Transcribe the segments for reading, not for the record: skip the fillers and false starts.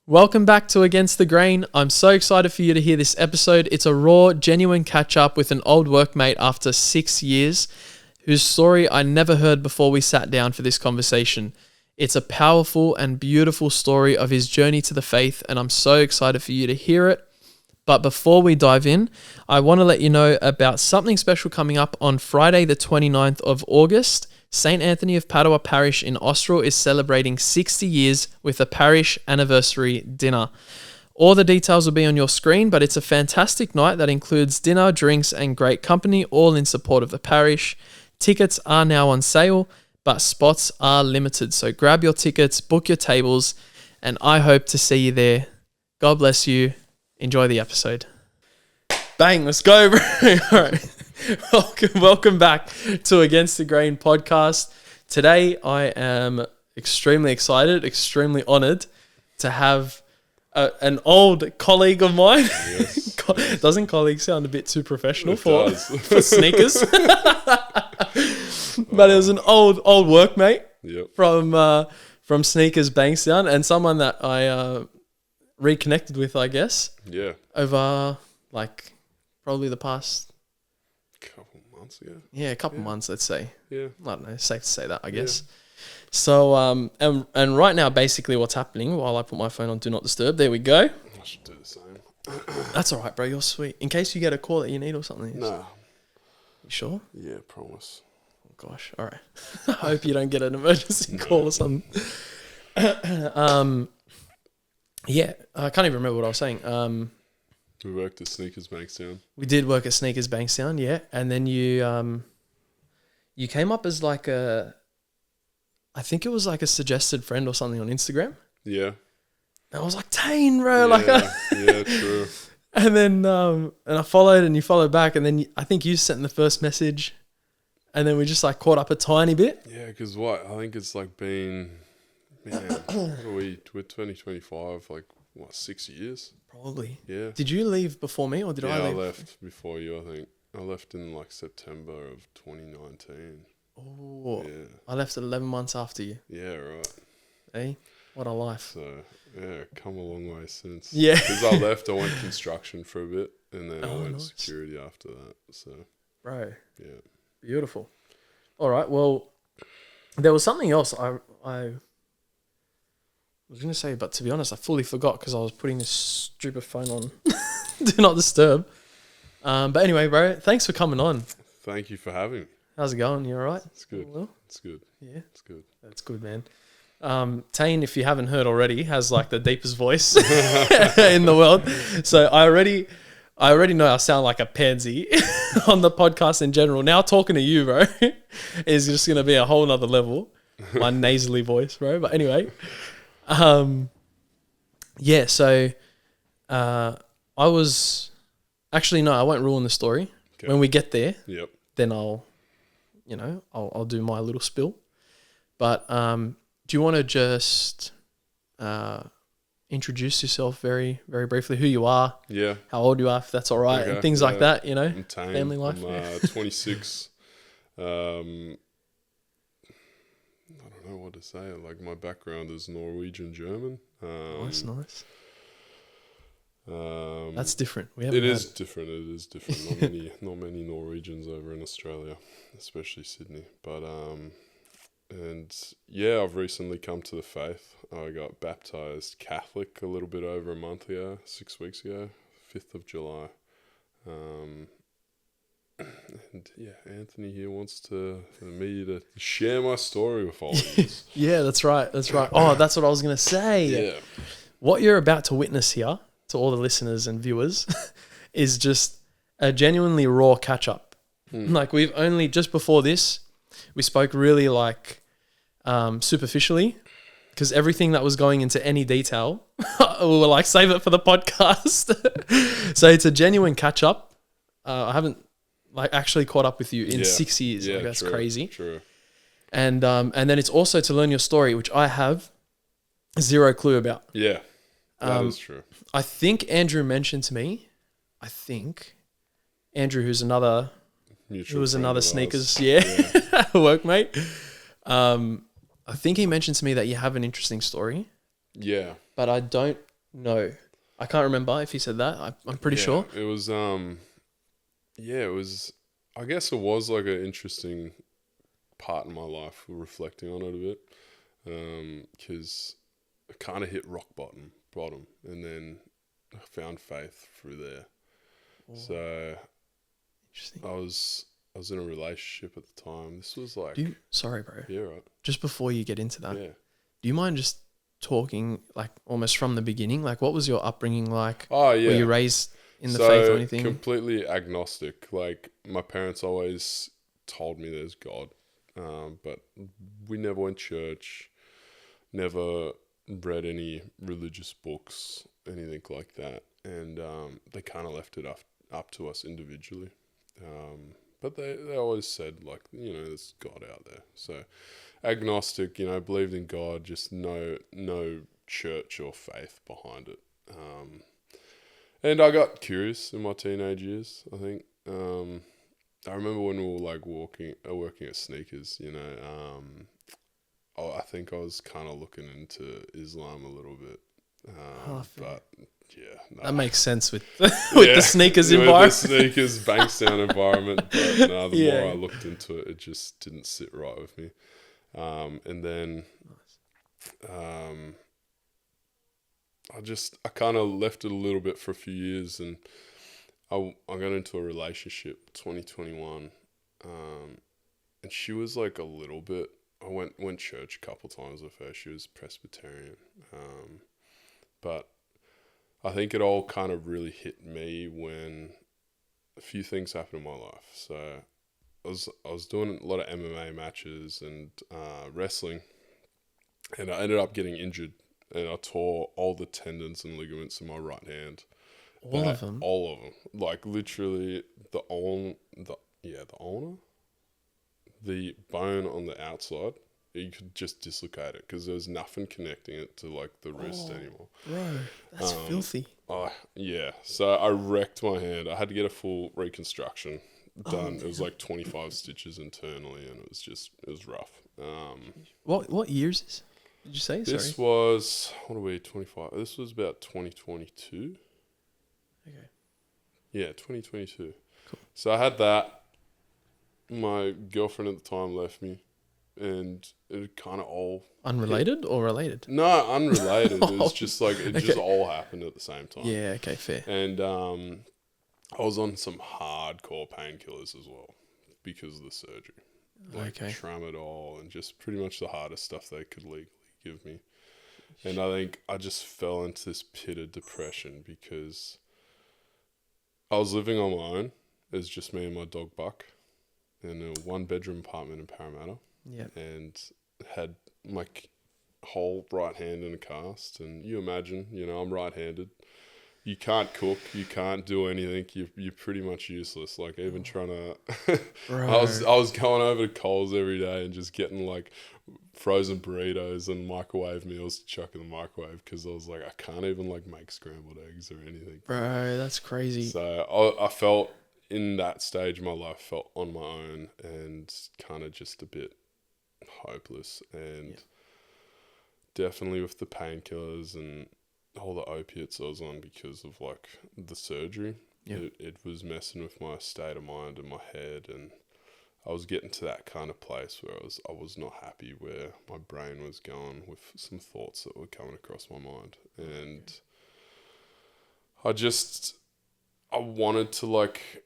Welcome back to Against the Grain. I'm so excited for you to hear this episode. It's a raw, genuine catch-up with an old workmate after 6 years, whose story I never heard before we sat down for this conversation. It's a powerful and beautiful story of his journey to the faith, and I'm so excited for you to hear it. But before we dive in, I want to let you know about something special coming up on Friday the 29th of August. St. Anthony of Padua Parish in Austral is celebrating 60 years with a parish anniversary dinner. All the details will be on your screen, but it's a fantastic night that includes dinner, drinks, and great company, all in support of the parish. Tickets are now on sale, but spots are limited. So grab your tickets, book your tables, and I hope to see you there. God bless you. Enjoy the episode. Bang, let's go, bro. All right. Welcome back to Against the Grain podcast. Today, I am extremely excited, extremely honored to have an old colleague of mine. Yes. Doesn't colleague sound a bit too professional for sneakers? But it was an old workmate from Sneakers Bankstown, and someone that I reconnected with, I guess. Yeah. Over probably the past couple months ago. Yeah, a couple months, let's say. Yeah. I don't know, it's safe to say that, I guess. So, and right now, basically what's happening, while I put my phone on Do Not Disturb, there we go. I should do the same. That's all right, bro, you're sweet. In case you get a call that you need or something. Nah. You sure? Yeah, promise. Oh, gosh, all right. I hope you don't get an emergency call or something. Yeah, I can't even remember what I was saying. We worked at Sneakers Bankstown. We did work at Sneakers Bankstown, yeah. And then you came up as I think it was like a suggested friend or something on Instagram. Yeah. And I was like, Taine, bro. Yeah, true. And then and I followed and you followed back. And then I think you sent the first message. And then we just caught up a tiny bit. Yeah, because I think it's been, we're 2025, 6 years? Probably. Yeah. Did you leave before me or did I leave? I left before you, I think. I left in September of 2019. Oh. Yeah. I left 11 months after you. Yeah, right. Hey, what a life. So, yeah, come a long way since. Yeah. Because I left, I went construction for a bit and then I went nice. security after that. So, bro. Yeah. Beautiful. All right. Well, there was something else I was going to say, but to be honest, I fully forgot because I was putting this stupid phone on Do Not Disturb. But anyway, bro, thanks for coming on. Thank you for having me. How's it going? You all right? It's good. Well? It's good. Yeah? It's good. That's good, man. Taine, if you haven't heard already, has the deepest voice in the world. So I already know I sound like a pansy on the podcast in general. Now talking to you, bro, is just going to be a whole nother level. My nasally voice, bro. But anyway... yeah, so I was actually I won't ruin the story. Okay. When we get there, then I'll do my little spill. But do you want to just introduce yourself very, very briefly, who you are, how old you are, if that's all right, and things like that, I'm Taine, family life. I'm 26. I don't know what to say. My background is Norwegian German. Nice. That's different. It is different. Not many Norwegians over in Australia, especially Sydney. But I've recently come to the faith. I got baptized Catholic a little bit over a month ago, 6 weeks ago, 5th of July. And Anthony here wants me to share my story with all of you. Yeah, that's right. Oh, that's what I was going to say. Yeah. What you're about to witness here, to all the listeners and viewers, is just a genuinely raw catch-up. We've only, just before this, we spoke really superficially, because everything that was going into any detail, we were save it for the podcast. So it's a genuine catch-up. I haven't actually caught up with you in 6 years. Yeah, that's true, crazy. True. And then it's also to learn your story, which I have zero clue about. Yeah, that is true. I think Andrew mentioned to me, Andrew, who's another sneakers, workmate. I think he mentioned to me that you have an interesting story. Yeah. But I don't No, I can't remember if he said that. I'm pretty sure. It was it was. I guess it was like an interesting part in my life, reflecting on it a bit, because I kind of hit rock bottom, and then I found faith through there. Oh, So interesting. I was in a relationship at the time. This was like, Sorry, bro. yeah, right, Just before you get into that, yeah. do you mind just talking like almost from the beginning? Like, what was your upbringing like? Oh yeah. Were you raised in the faith or anything? Completely agnostic. Like my parents always told me there's God, but we never went to church, never read any religious books, anything like that, and they kind of left it up to us individually. But they always said, like, there's God out there. So agnostic, believed in God, just no church or faith behind it. And I got curious in my teenage years, I think. I remember when we were like working at Sneakers, I think I was kind of looking into Islam a little bit. But yeah, no. That makes sense with with the sneakers environment. With the sneakers Bankstown environment. But no, the more I looked into it, it just didn't sit right with me. And then I kind of left it a little bit for a few years, and I got into a relationship 2021, and she was like a little bit. I went church a couple times with her. She was Presbyterian, but I think it all kind of really hit me when a few things happened in my life. So I was doing a lot of MMA matches and wrestling, and I ended up getting injured, and I tore all the tendons and ligaments in my right hand. All of them? All of them. Like literally the ulnar, the bone on the outside, you could just dislocate it because there was nothing connecting it to like the wrist anymore. Bro, that's filthy. Oh, yeah. So I wrecked my hand. I had to get a full reconstruction done. It was like 25 stitches internally, and it was rough. What year is this? Did you say? This was, 25? This was about 2022. Okay. Yeah, 2022. Cool. So I had that. My girlfriend at the time left me, and it kind of all... Unrelated or related? No, unrelated. It was just like, just all happened at the same time. Yeah, okay, fair. And I was on some hardcore painkillers as well because of the surgery. Like tramadol and just pretty much the hardest stuff they could legally give me. And I think I just fell into this pit of depression because I was living on my own. It was just me and my dog Buck in a 1-bedroom apartment in Parramatta. Yeah. And had my whole right hand in a cast. And you imagine, I'm right-handed. You can't cook. You can't do anything. You're pretty much useless. Like even trying to, I was going over to Coles every day and just getting like frozen burritos and microwave meals to chuck in the microwave because I was like, I can't even like make scrambled eggs or anything. Bro, that's crazy. So I felt in that stage of my life, felt on my own and kind of just a bit hopeless, and definitely with the painkillers and all the opiates I was on because of like the surgery. It was messing with my state of mind and my head, and I was getting to that kind of place where I was not happy where my brain was going with some thoughts that were coming across my mind. And I wanted to like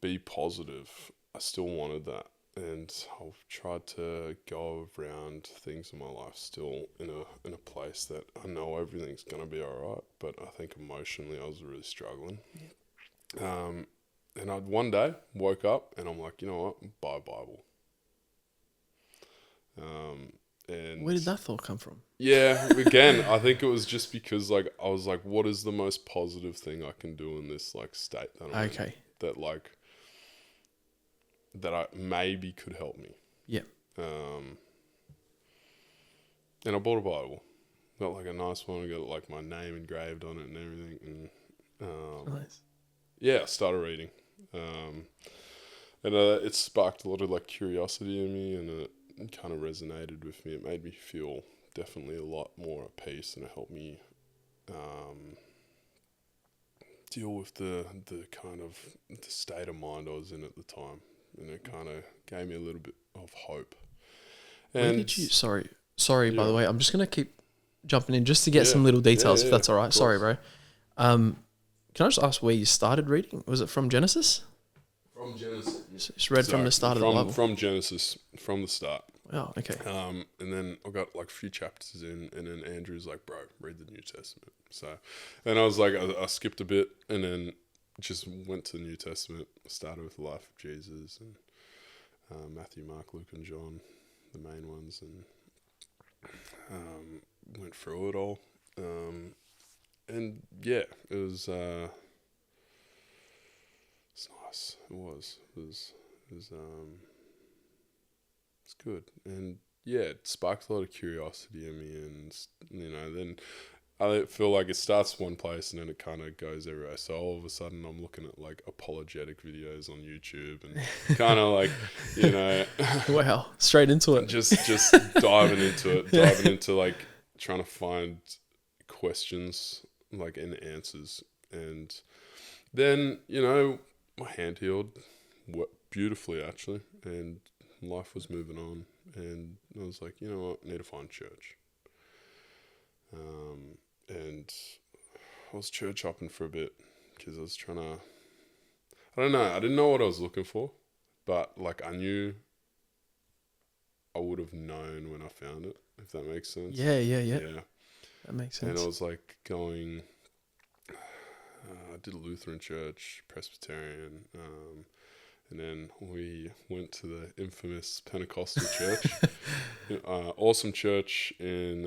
be positive. I still wanted that. And I've tried to go around things in my life still in a place that I know everything's going to be all right. But I think emotionally I was really struggling. Yeah. And I one day woke up and I'm like, you know what? Buy a Bible. And where did that thought come from? Yeah, again, I think it was just because like I was like, what is the most positive thing I can do in this like state that I'm in? That like that I maybe could help me. Yeah. And I bought a Bible. Got like a nice one. I got like my name engraved on it and everything. And nice. Yeah, I started reading. And it sparked a lot of like curiosity in me, and it kind of resonated with me. It made me feel definitely a lot more at peace, and it helped me deal with the kind of the state of mind I was in at the time, and it kind of gave me a little bit of hope. And Where did you? Sorry. By Yeah. the way, I'm just gonna keep jumping in just to get some little details, if that's all right. Sorry, bro. Can I just ask where you started reading? Was it from Genesis? From Genesis. Just read from the start of the Bible. From Genesis, from the start. Oh, okay. And then I got like a few chapters in, and then Andrew's like, "Bro, read the New Testament." So, and I was like, I skipped a bit, and then just went to the New Testament. Started with the life of Jesus and Matthew, Mark, Luke, and John, the main ones, and went through it all. And yeah, it was it's nice. It was it's good, and yeah, it sparked a lot of curiosity in me, and then I feel like it starts one place and then it kind of goes everywhere. So all of a sudden, I'm looking at like apologetic videos on YouTube and kind of like, Wow, straight into it. just diving into like trying to find questions like and answers, and then my hand healed beautifully actually, and life was moving on, and I was like, you know what, I need to find church. And I was church hopping for a bit because I was trying to, I don't know, I didn't know what I was looking for, but like I knew I would have known when I found it, if that makes sense. Yeah. That makes sense. And I was like going, I did a Lutheran church, Presbyterian, and then we went to the infamous Pentecostal church, awesome church in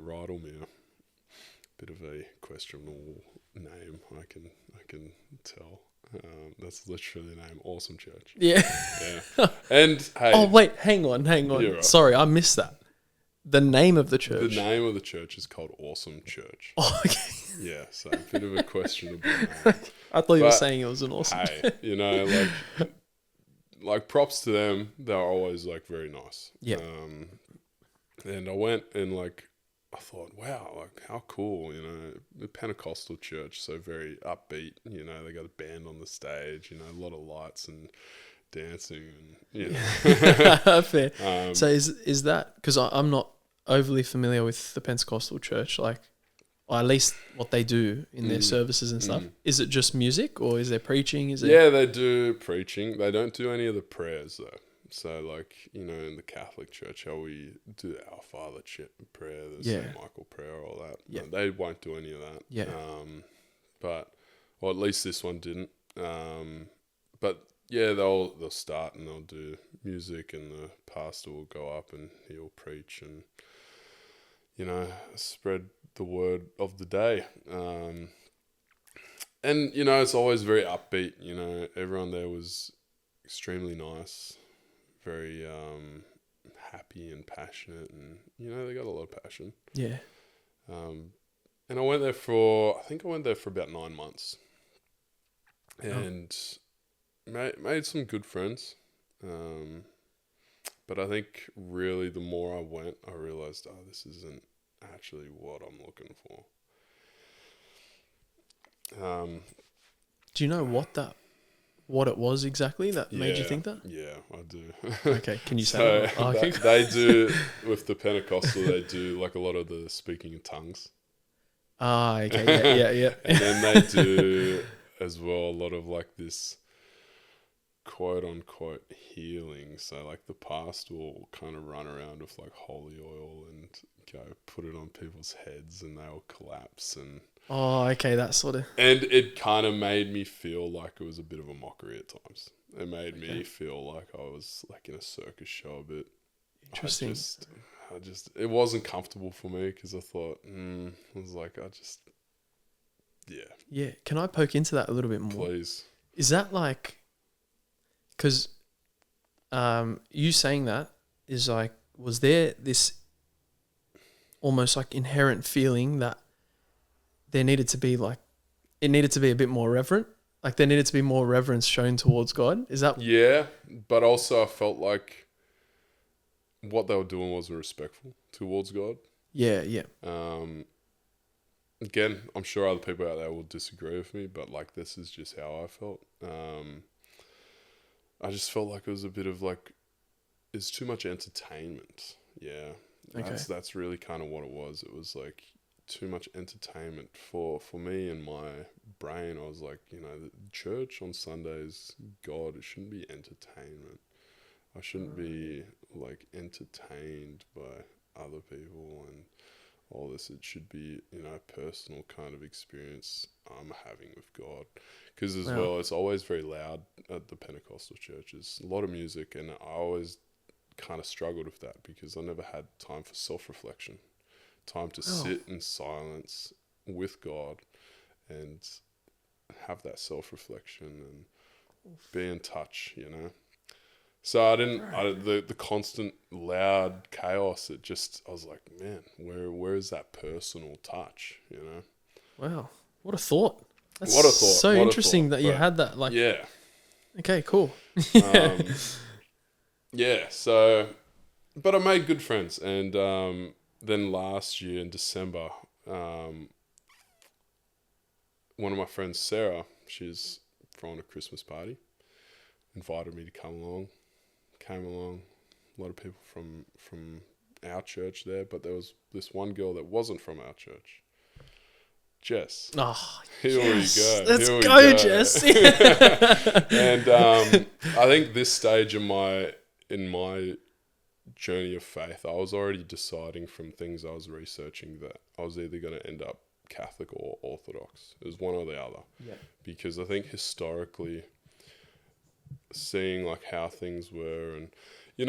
Rydalmere. Bit of a questionable name, I can tell. That's literally the name, awesome church. Yeah. And hey. Oh wait, hang on. Right. Sorry, I missed that. The name of the church. The name of the church is called Awesome Church. Oh, okay. Yeah, so a bit of a questionable name. I thought you were saying it was an awesome. Hey, like props to them. They're always like very nice. Yeah. And I went and like I thought, wow, like how cool, the Pentecostal church, so very upbeat. They got a band on the stage. A lot of lights and dancing and Fair. So is that because I'm not overly familiar with the Pentecostal church, like, or at least what they do in their services and stuff. Is it just music or is there preaching? Yeah, they do preaching. They don't do any of the prayers though. So like, in the Catholic Church, how we do Our Father prayer, the St. Michael prayer, all that. Yeah. They won't do any of that. Yeah. Or at least this one didn't. But yeah, they'll start and they'll do music, and the pastor will go up and he'll preach and, spread the word of the day. And, it's always very upbeat. Everyone there was extremely nice, very happy and passionate, and, they got a lot of passion. Yeah. And I went there for about 9 months. And made some good friends. But I think really the more I went, I realized, this isn't actually what I'm looking for. Do you know what it was exactly that made you think that? Yeah, I do. Okay, can you say so that? They do, with the Pentecostal, they do like a lot of the speaking in tongues. Okay, yeah. And then they do as well a lot of like this quote unquote healing. So like the pastor will kind of run around with like holy oil and go put it on people's heads and they'll collapse, and that sort of, and it kind of made me feel like it was a bit of a mockery at times. It made me feel like I was like in a circus show a bit. Interesting. I just it wasn't comfortable for me because I thought I was like yeah. Can I poke into that a little bit more? Please. Is that like, because you saying that is like, was there this almost like inherent feeling that there needed to be like, it needed to be a bit more reverent? Like there needed to be more reverence shown towards God? Is that? Yeah, but also I felt like what they were doing wasn't respectful towards God. Yeah. again, I'm sure other people out there will disagree with me, but like this is just how I felt. I just felt like it was a bit of like it's too much entertainment. Yeah, Okay. that's really kind of what it was. It was like too much entertainment for me and my brain. I was like, the church on Sundays, God, it shouldn't be entertainment. I shouldn't be like entertained by other people and all this. It should be, a personal kind of experience I'm having with God. Because as Wow. well, it's always very loud at the Pentecostal churches. A lot of music, and I always kind of struggled with that because I never had time for self-reflection, time to sit in silence with God and have that self-reflection and be in touch. So I didn't. The constant loud chaos. I was like, man, where is that personal touch? Wow. What a thought. That's What a thought. so What a interesting thought. that you But had that. Like, yeah, okay, cool. yeah. So, but I made good friends, and then last year in December, one of my friends, Sarah, she's throwing a Christmas party, invited me to come along. Came along. A lot of people from our church there, but there was this one girl that wasn't from our church. Jess. Oh, Here yes. we go. Let's Here we go, Jess. And I think this stage in my journey of faith, I was already deciding from things I was researching that I was either going to end up Catholic or Orthodox. It was one or the other. Yeah. Because I think historically, seeing like how things were, and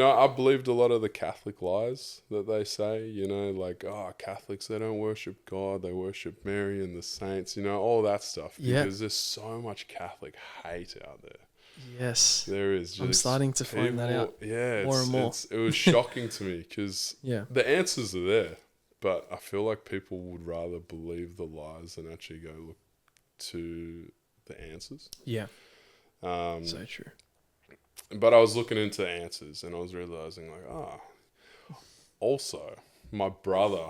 I believed a lot of the Catholic lies that they say, like, Catholics, they don't worship God, they worship Mary and the saints, all that stuff. Yeah. Because there's so much Catholic hate out there. Yes. There is. Just I'm starting to find that out more and more. It was shocking to me because Yeah. the answers are there, but I feel like people would rather believe the lies than actually go look to the answers. Yeah. So true. But I was looking into answers and I was realizing also my brother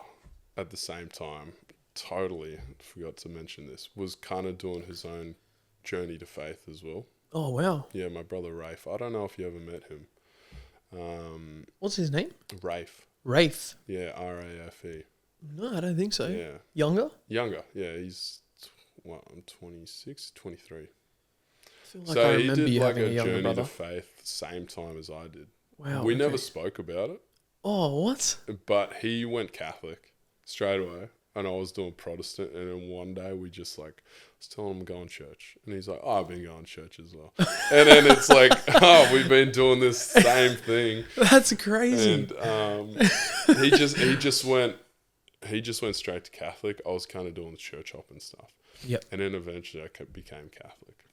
at the same time, totally forgot to mention this, was kind of doing his own journey to faith as well. Oh, wow. Yeah, my brother Rafe. I don't know if you ever met him. What's his name? Rafe. Rafe. Yeah, Rafe. No, I don't think so. Yeah. Younger? Younger. Yeah, he's, I'm 26, 23. I feel like So I he remember did you like having a a younger journey brother. to faith same time as I did. Wow. We never spoke about it, Oh, what? but he went Catholic straight away, and I was doing Protestant. And then one day we just like, I was telling him I'm going to church, and he's like, "Oh, I've been going to church as well." And then it's like, "Oh, we've been doing this same thing." That's crazy. And he just went straight to Catholic. I was kind of doing the church hop and stuff. Yep. And then eventually I became Catholic.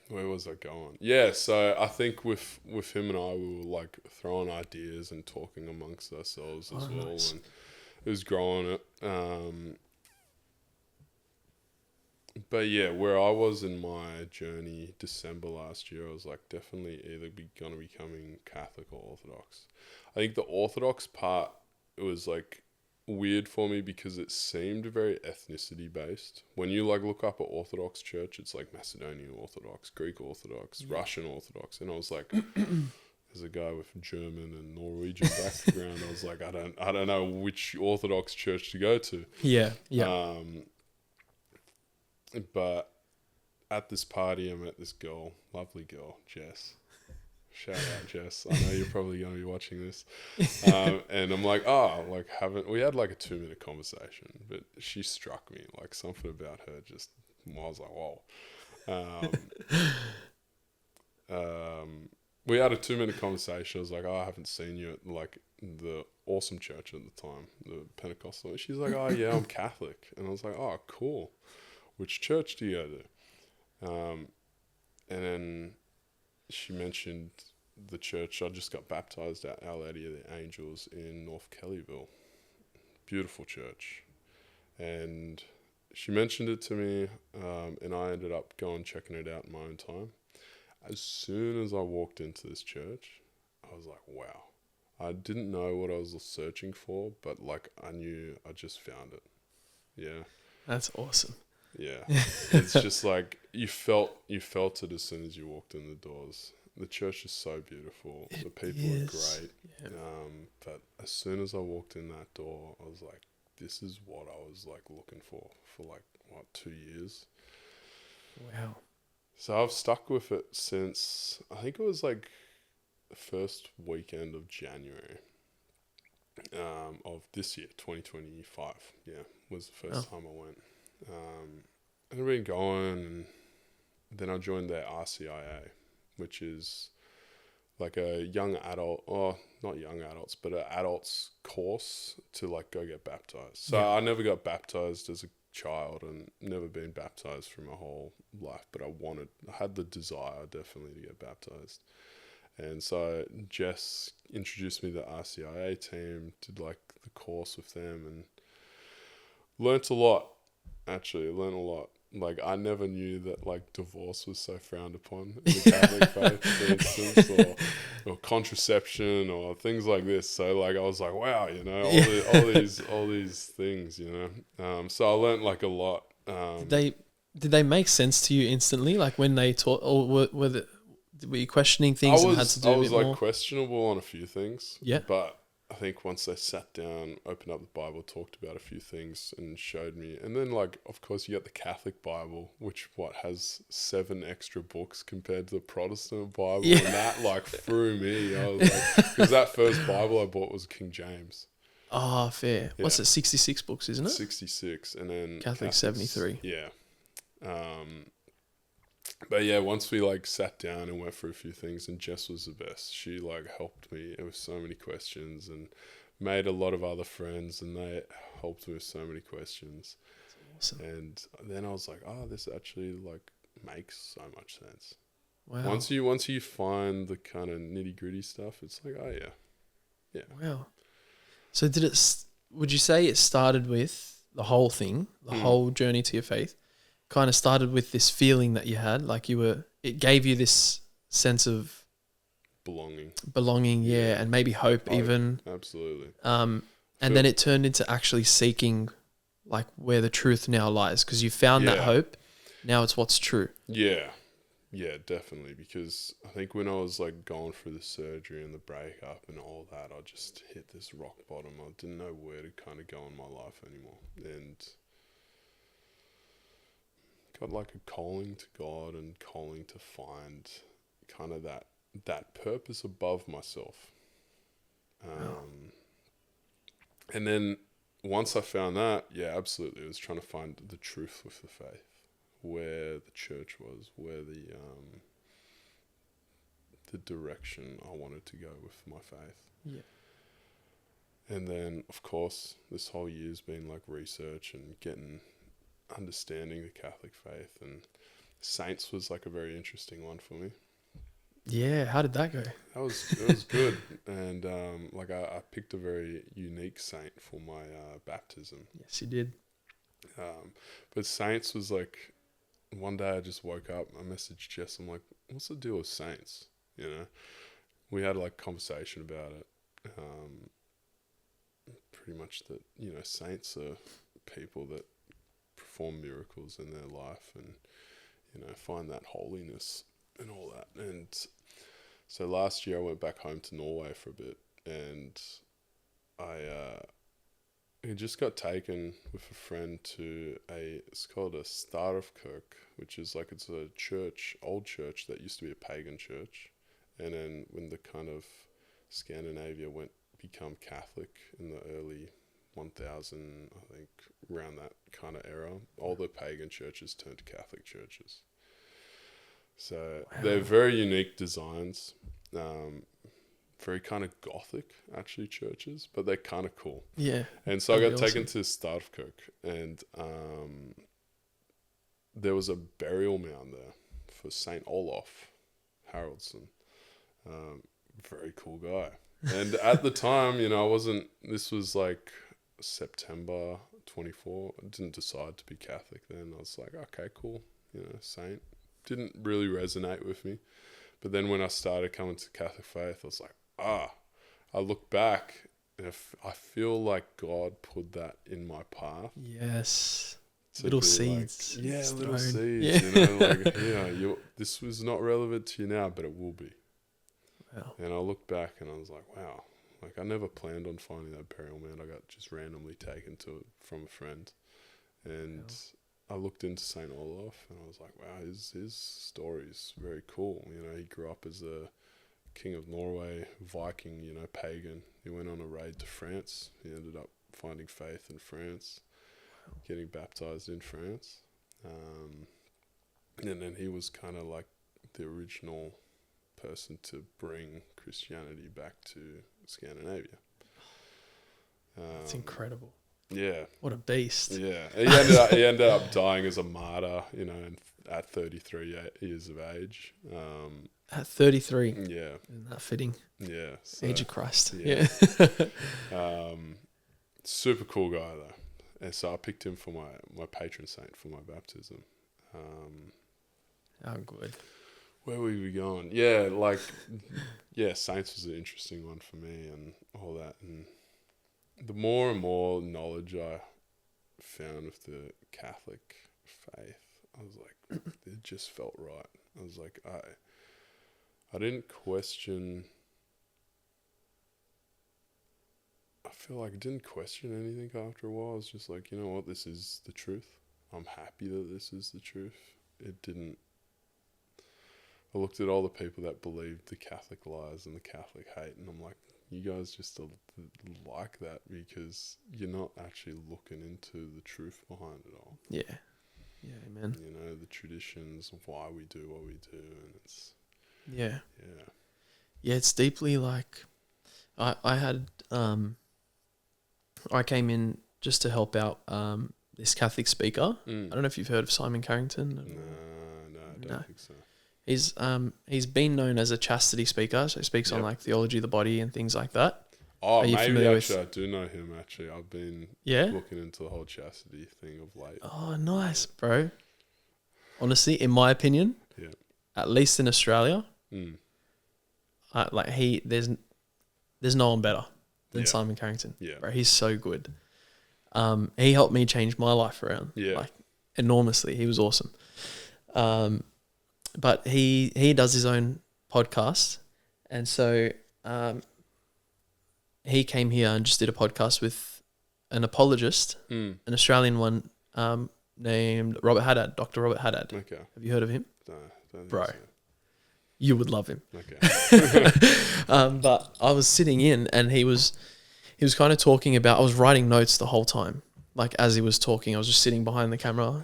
Where was I going? Yeah, so I think with him and I, we were like throwing ideas and talking amongst ourselves as well, nice. and it was growing it. But yeah, where I was in my journey, December last year, I was like definitely either gonna becoming Catholic or Orthodox. I think the Orthodox part, it was like weird for me because it seemed very ethnicity based. When you like look up at Orthodox church, it's like Macedonian Orthodox, Greek Orthodox, Russian Orthodox, and I was like, as a guy with German and Norwegian background, I was like, I don't know which Orthodox church to go to. Yeah. Yeah. But at this party, I met this girl, lovely girl, Jess. Shout out, Jess. I know you're probably going to be watching this. And I'm like, we had like a 2-minute conversation, but she struck me, like something about her just, I was like, whoa. We had a 2-minute conversation. I was like, I haven't seen you at like the awesome church at the time, the Pentecostal. And she's like, oh yeah, I'm Catholic. And I was like, oh, cool. Which church do you go to? And then she mentioned the church. I just got baptized at Our Lady of the Angels in North Kellyville. Beautiful church. And she mentioned it to me, and I ended up going checking it out in my own time. As soon as I walked into this church, I was like, wow. I didn't know what I was searching for, but like I knew I just found it. Yeah. That's awesome. Yeah. It's just like you felt it as soon as you walked in the doors. The church is so beautiful. The people are great. Yeah. But as soon as I walked in that door, I was like, this is what I was like looking for like, what, 2 years? Wow. So I've stuck with it since, I think it was like the first weekend of January of this year, 2025. Yeah, was the first time I went. And I've been going, and then I joined the RCIA, which is like a young adult, or not young adults, but an adults course to like go get baptized. So I never got baptized as a child and never been baptized for my whole life, but I had the desire definitely to get baptized. And so Jess introduced me to the RCIA team, did like the course with them, and learnt a lot. Like, I never knew that like divorce was so frowned upon in the Catholic faith, for instance, or contraception or things like this. So like I was like, wow, you know, all these things, you know. So I learnt like a lot. Did they make sense to you instantly? Like when they taught, or were you questioning things and had to do a bit more? I was like questionable on a few things. Yeah. But I think once they sat down, opened up the Bible, talked about a few things and showed me. And then like, of course, you got the Catholic Bible, which has 7 extra books compared to the Protestant Bible. Yeah. And that like threw me. I was like, because that first Bible I bought was King James. Oh, fair. Yeah. What's it? 66 books, isn't it? 66. And then Catholic 73. Yeah. But yeah, once we like sat down and went through a few things, and Jess was the best. She like helped me with so many questions and made a lot of other friends, and they helped me with so many questions. That's awesome. And then I was like, oh, this actually like makes so much sense. Wow. Once you find the kind of nitty gritty stuff, it's like, oh yeah. Wow. So would you say it started with the whole thing, the whole journey to your faith? Kind of started with this feeling that you had, like it gave you this sense of belonging, yeah, and maybe hope even. Absolutely. And then it turned into actually seeking like where the truth now lies, because you found that hope. Now it's what's true. Yeah, definitely. Because I think when I was like going through the surgery and the breakup and all that, I just hit this rock bottom. I didn't know where to kind of go in my life anymore, and got like a calling to God and calling to find kind of that purpose above myself. And then once I found that, yeah, absolutely, I was trying to find the truth with the faith, where the church was, where the direction I wanted to go with my faith. Yeah. And then, of course, this whole year's been like research and understanding the Catholic faith, and saints was like a very interesting one for me. Yeah, how did that go? It was good, and like I picked a very unique saint for my baptism. Yes, you did. But saints was like, one day I just woke up, I messaged Jess, I'm like, what's the deal with saints? You know, we had like conversation about it. Pretty much that, you know, saints are people that perform miracles in their life and, you know, find that holiness and all that. And so last year I went back home to Norway for a bit, and I just got taken with a friend to it's called a Stavkirke, which is like, it's a old church that used to be a pagan church. And then when the kind of Scandinavia become Catholic in the early 1000, I think, around that kind of era, all the pagan churches turned to Catholic churches. So they're very unique designs, very kind of Gothic actually churches, but they're kind of cool. Yeah. And so I got taken to Stavkirke, and there was a burial mound there for Saint Olaf Haraldsson. Very cool guy. And at the time, you know, this was like September 24. I didn't decide to be Catholic then. I was like, okay, cool. You know, saint. Didn't really resonate with me. But then when I started coming to Catholic faith, I was like, I I look back and I feel like God put that in my path. Yes. To Little be seeds. like, yeah, little thrown. seeds. Yeah. You know, like, this was not relevant to you now, but it will be. Wow. And I look back and I was like, wow. Like, I never planned on finding that burial mound. I got just randomly taken to it from a friend. And I looked into St. Olaf and I was like, wow, his story is very cool. You know, he grew up as a king of Norway, Viking, you know, pagan. He went on a raid to France. He ended up finding faith in France, getting baptized in France. And then he was kind of like the original person to bring Christianity back to Scandinavia. That's incredible. Yeah. What a beast. Yeah. He ended up dying as a martyr, you know, at 33 years of age. At 33. Yeah. Isn't that fitting? Yeah. So, Age of Christ. yeah. Yeah. Super cool guy though. And so I picked him for my patron saint for my baptism. Oh, good. Where were we going? Yeah, like, yeah, saints was an interesting one for me and all that. And the more and more knowledge I found of the Catholic faith, I was like, it just felt right. I was like, I didn't question. I feel like I didn't question anything after a while. I was just like, you know what, this is the truth. I'm happy that this is the truth. It didn't. I looked at all the people that believed the Catholic lies and the Catholic hate, and I'm like, you guys just like that because you're not actually looking into the truth behind it all. Yeah. Yeah, amen. You know, the traditions of why we do what we do, and it's... Yeah. Yeah. Yeah, it's deeply like... I had... I came in just to help out this Catholic speaker. I don't know if you've heard of Simon Carrington. No, I don't think so. He's been known as a chastity speaker, so he speaks on like theology of the body and things like that. Oh, Are you maybe familiar actually I do know him actually. I've been looking into the whole chastity thing of late. Oh, nice, bro. Honestly, in my opinion, at least in Australia, there's no one better than Simon Carrington. Yeah. Bro, he's so good. He helped me change my life around. Yeah. Like enormously. He was awesome. But he does his own podcast, and so he came here and just did a podcast with an apologist, an Australian one named Robert Haddad, Dr. Robert Haddad. Okay. Have you heard of him? No, don't bro. think so. You would love him. Okay. But I was sitting in, and he was kind of talking about. I was writing notes the whole time, like as he was talking. I was just sitting behind the camera,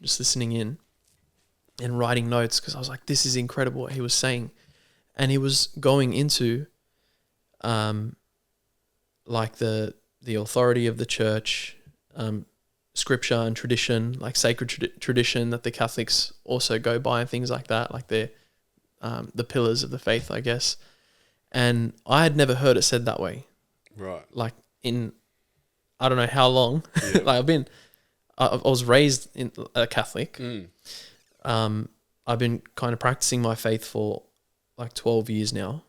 just listening in and writing notes because I was like, "This is incredible what he was saying," and he was going into, like the authority of the church, scripture and tradition, like sacred tradition that the Catholics also go by and things like that, like the pillars of the faith, I guess. And I had never heard it said that way. Right. Like in, I don't know how long. Yeah. Like I was raised in a Catholic. I've been kind of practicing my faith for like 12 years now.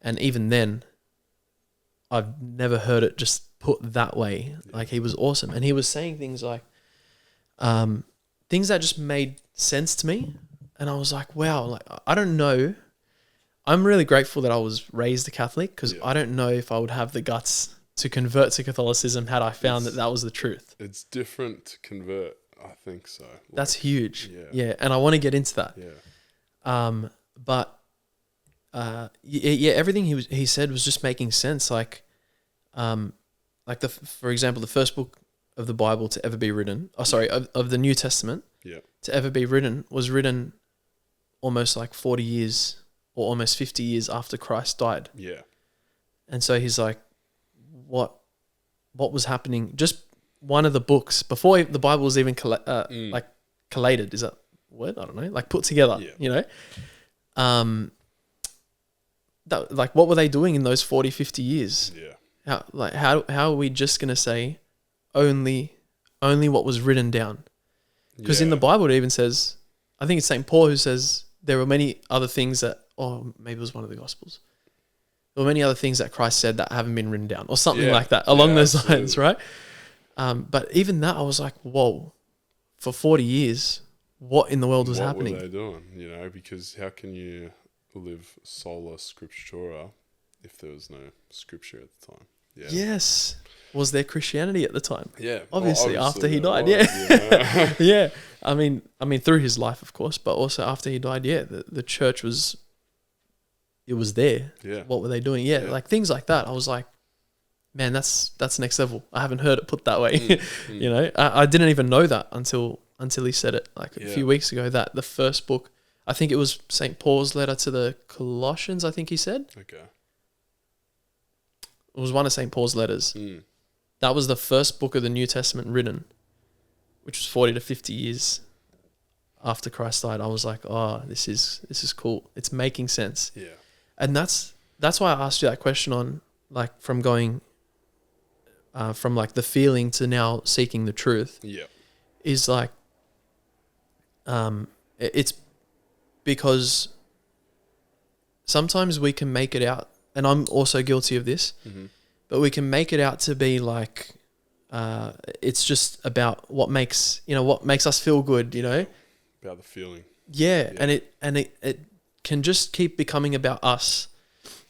And even then, I've never heard it just put that way. Yeah. Like he was awesome. And he was saying things like, things that just made sense to me. And I was like, wow, like I don't know. I'm really grateful that I was raised a Catholic because I don't know if I would have the guts to convert to Catholicism had I found that was the truth. It's different to convert, I think so. Like, that's huge. Yeah. And I want to get into that. Yeah. But everything he said was just making sense. Like for example, the first book of the Bible to ever be written, of the New Testament to ever be written was written almost like 40 years or almost 50 years after Christ died. Yeah. And so he's like, what was happening? Just one of the books before the Bible was even like collated. Is that a word? I don't know. Like put together, you know? Like what were they doing in those 40, 50 years? Yeah. How are we just going to say only what was written down? Because in the Bible it even says, I think it's St. Paul who says there were many other things that, maybe it was one of the Gospels. there were many other things that Christ said that haven't been written down or something Yeah. like that along Yeah, those absolutely. lines, right? But even that, I was like, whoa, for 40 years, what in the world was happening? What were they doing? You know, because how can you live sola scriptura if there was no scripture at the time? Yeah. Yes. Was there Christianity at the time? Yeah. Obviously, after he there died, was, yeah. you know. Yeah. I mean, through his life, of course, but also after he died, yeah, the church was, it was there. Yeah. What were they doing? Yeah, Yeah. like things like that. I was like, man, that's next level. I haven't heard it put that way. You know, I didn't even know that until he said it like a few weeks ago, that the first book, I think it was St. Paul's letter to the Colossians, I think he said. Okay. It was one of St. Paul's letters. That was the first book of the New Testament written, which was 40 to 50 years after Christ died. I was like, oh, this is cool. It's making sense. Yeah. And that's why I asked you that question on, like, from going from like the feeling to now seeking the truth. Yeah. Is like, it's because sometimes we can make it out, and I'm also guilty of this, but we can make it out to be like, it's just about what makes us feel good, you know? About the feeling. Yeah. And it can just keep becoming about us.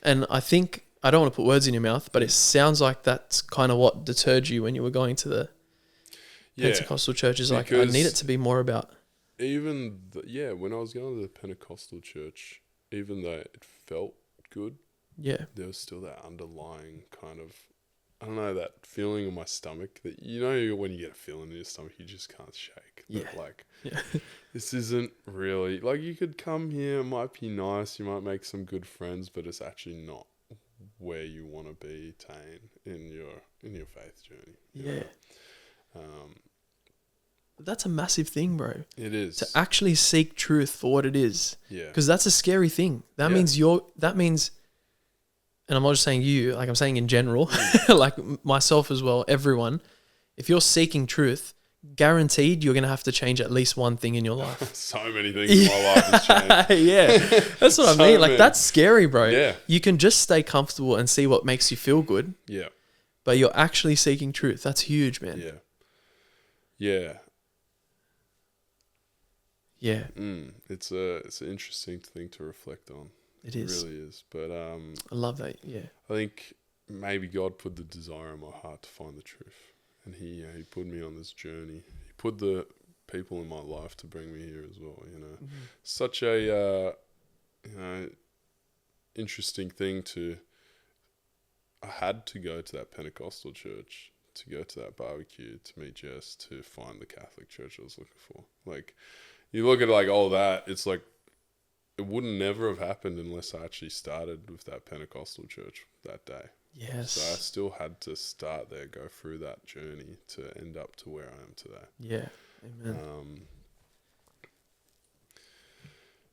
And I think, I don't want to put words in your mouth, but it sounds like that's kind of what deterred you when you were going to the Pentecostal churches. Like, I need it to be more about. Even, when I was going to the Pentecostal church, even though it felt good, there was still that underlying kind of, I don't know, that feeling in my stomach that, you know, when you get a feeling in your stomach, you just can't shake. But like, this isn't really, like, you could come here, it might be nice, you might make some good friends, but it's actually not where you want to be, Taine, in your faith journey. You know? That's a massive thing, bro. It is. To actually seek truth for what it is. Yeah. Because that's a scary thing. That means, and I'm not just saying you, like I'm saying in general, like myself as well, everyone, if you're seeking truth, guaranteed you're going to have to change at least one thing in your life. So many things in my life has changed. Yeah, that's what I mean. Like, that's scary, bro. Yeah. You can just stay comfortable and see what makes you feel good. Yeah. But you're actually seeking truth. That's huge, man. Yeah. Yeah. Yeah. It's an interesting thing to reflect on. It is. It really is. But I love that. Yeah. I think maybe God put the desire in my heart to find the truth, and he put me on this journey. He put the people in my life to bring me here as well. You know, such a interesting thing to. I had to go to that Pentecostal church, to go to that barbecue, to meet Jess, to find the Catholic church I was looking for. Like, you look at like all that, it's like, it wouldn't never have happened unless I actually started with that Pentecostal church that day. Yes. So I still had to start there, go through that journey to end up to where I am today. Yeah. Amen.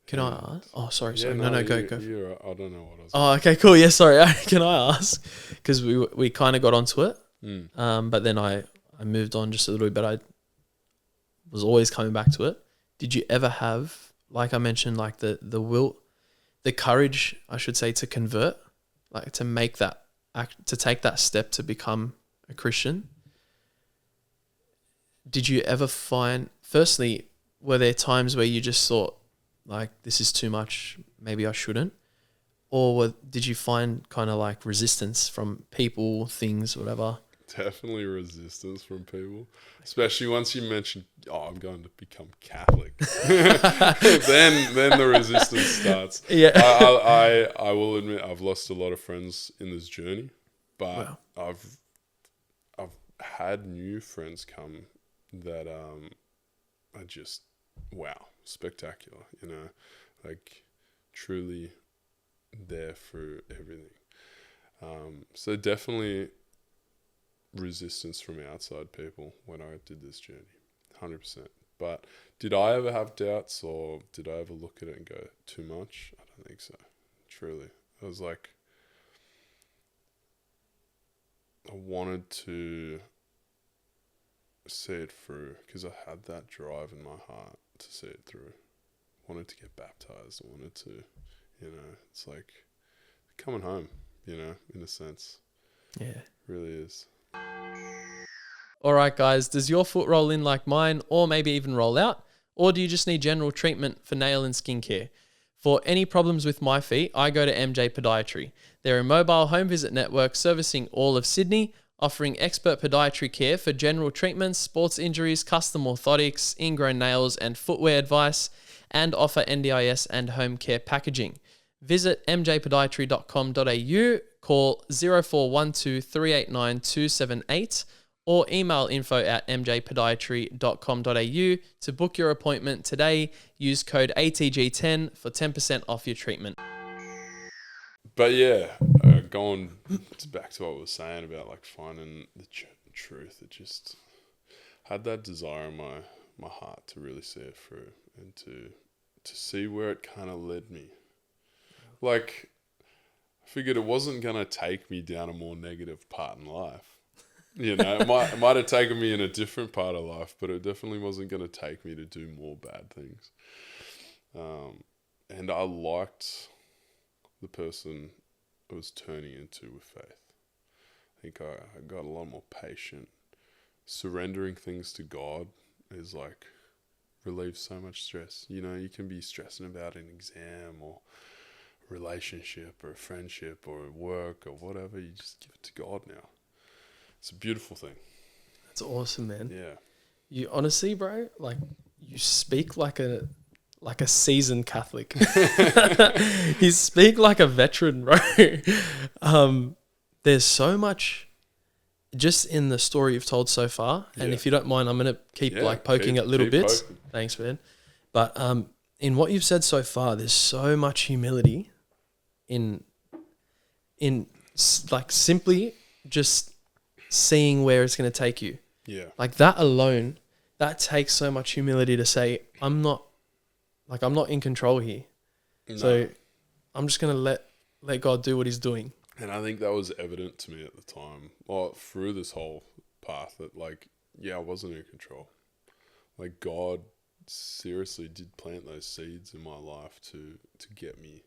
Can I ask? Oh, sorry. No, go. You're right. I don't know what I was. Oh, okay, cool. Yeah, sorry. Can I ask? Because we kind of got onto it, but then I moved on just a little bit. But I was always coming back to it. Did you ever have, like I mentioned, like the will, the courage, I should say, to convert, like to make that act, to take that step to become a Christian? Did you ever find, firstly, were there times where you just thought, like, this is too much, maybe I shouldn't? Or did you find kind of like resistance from people, things, whatever? Definitely resistance from people, especially once you mention, I'm going to become Catholic. then the resistance starts. Yeah. I will admit I've lost a lot of friends in this journey, but wow. I've had new friends come that are just spectacular, you know, like truly there through everything. So definitely resistance from outside people when I did this journey, 100%. But did I ever have doubts, or did I ever look at it and go, too much? I don't think so. Truly. I was like, I wanted to see it through because I had that drive in my heart to see it through. I wanted to get baptized. I wanted to, it's like coming home you know, in a sense. Yeah. Really is. All right, guys, does your foot roll in like mine, or maybe even roll out? Or do you just need general treatment for nail and skin care? For any problems with my feet, I go to MJ Podiatry. They're a mobile home visit network servicing all of Sydney, offering expert podiatry care for general treatments, sports injuries, custom orthotics, ingrown nails, and footwear advice, and offer NDIS and home care packaging. Visit mjpodiatry.com.au, call 0412 389 278, or email info@mjpodiatry.com.au to book your appointment today. Use code ATG10 for 10% off your treatment. But yeah, going back to what I was saying about like finding the truth, it just had that desire in my heart to really see it through and to see where it kind of led me. Like, I figured it wasn't going to take me down a more negative part in life. You know, it might have taken me in a different part of life, but it definitely wasn't going to take me to do more bad things. And I liked the person I was turning into with faith. I think I got a lot more patient. Surrendering things to God is like relieves so much stress. You know, you can be stressing about an exam or a relationship or a friendship or work or whatever. You just give it to God now. It's a beautiful thing. That's awesome, man. Yeah. You honestly, bro, like you speak like a seasoned Catholic. You speak like a veteran, bro. There's so much just in the story you've told so far, and if you don't mind, I'm gonna keep poking at little bits. Poking. Thanks, man. But in what you've said so far, there's so much humility in like simply just seeing where it's going to take you. Yeah. Like that alone, that takes so much humility to say, I'm not in control here. No. So I'm just going to let God do what he's doing. And I think that was evident to me at the time, or through this whole path, that like, yeah, I wasn't in control. Like God seriously did plant those seeds in my life to get me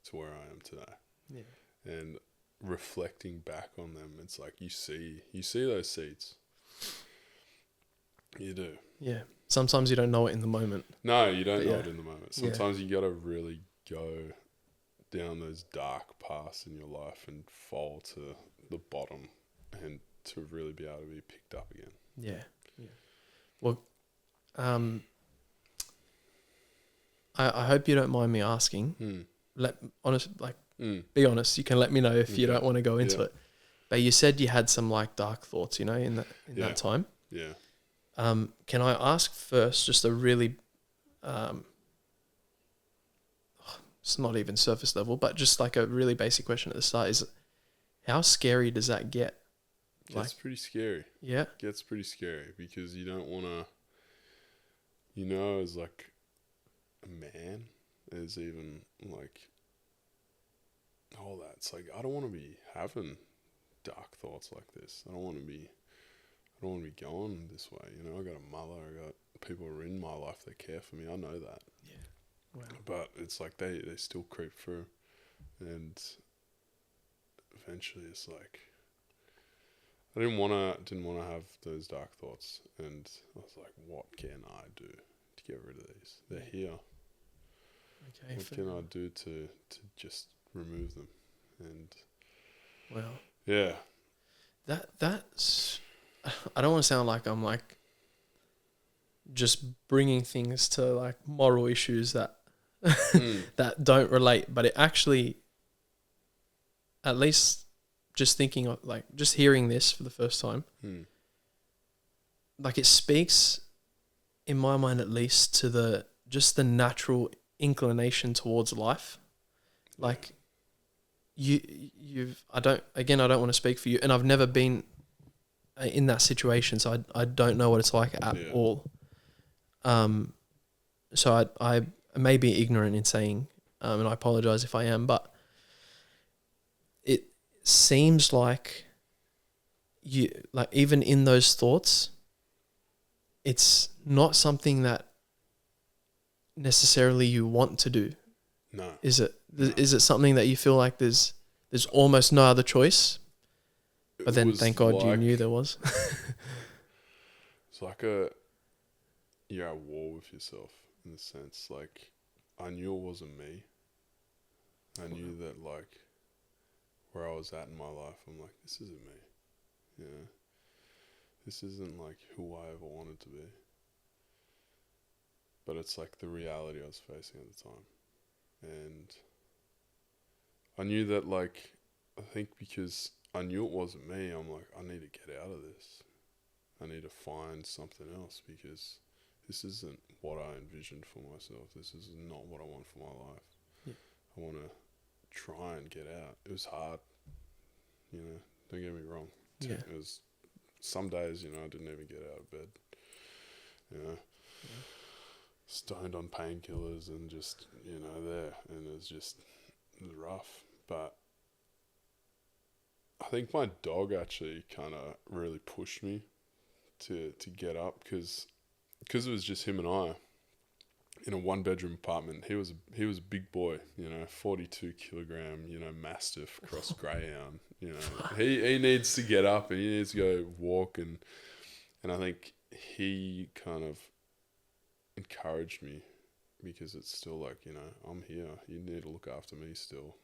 to where I am today. Yeah. And reflecting back on them, it's like you see those seeds. You do. Yeah. Sometimes you don't know it in the moment. No, you don't know it in the moment. Sometimes you got to really go down those dark paths in your life and fall to the bottom and to really be able to be picked up again. Yeah. Yeah. Well, I hope you don't mind me asking. Be honest. You can let me know if you don't want to go into it. But you said you had some like dark thoughts, you know, in that time. Yeah. Can I ask first, just a really, it's not even surface level, but just like a really basic question at the start is, how scary does that get? Gets pretty scary. Yeah. Gets pretty scary because you don't want to, you know, as like a man, as even like all that. It's like, I don't want to be having dark thoughts like this. I don't want to be going this way. You know, I got a mother, I got people who are in my life that care for me. I know that. Yeah. Wow. But it's like they still creep through, and eventually it's like I didn't want to have those dark thoughts, and I was like, what can I do to get rid of these? They're here. Okay. What can I do to just remove them? And well, yeah, that's. I don't want to sound like I'm like just bringing things to like moral issues that that don't relate, but it actually, at least just thinking of like just hearing this for the first time, like it speaks in my mind at least to the natural inclination towards life. Like I don't want to speak for you, and I've never been in that situation, so I don't know what it's like at all. So I may be ignorant in saying, and I apologize if I am, but it seems like you, like even in those thoughts, it's not something that necessarily you want to do. No. Is it? No. Is it something that you feel like there's there's almost no other choice. But then, thank God you knew there was. It's like you're at war with yourself in a sense. Like, I knew it wasn't me. I knew that, like, where I was at in my life, I'm like, this isn't me. You know? This isn't, like, who I ever wanted to be. But it's, like, the reality I was facing at the time. And I knew that, like, I think because I knew it wasn't me, I'm like, I need to get out of this. I need to find something else because this isn't what I envisioned for myself. This is not what I want for my life. Yeah. I want to try and get out. It was hard, you know, don't get me wrong. Yeah. It was some days, you know, I didn't even get out of bed, you know, stoned on painkillers and just, you know, there. And it was rough. But I think my dog actually kind of really pushed me to get up because it was just him and I in a 1-bedroom apartment. He was a big boy, you know, 42 kilogram, you know, mastiff cross greyhound. You know, he needs to get up and he needs to go walk, and I think he kind of encouraged me because it's still like, you know, I'm here. You need to look after me still.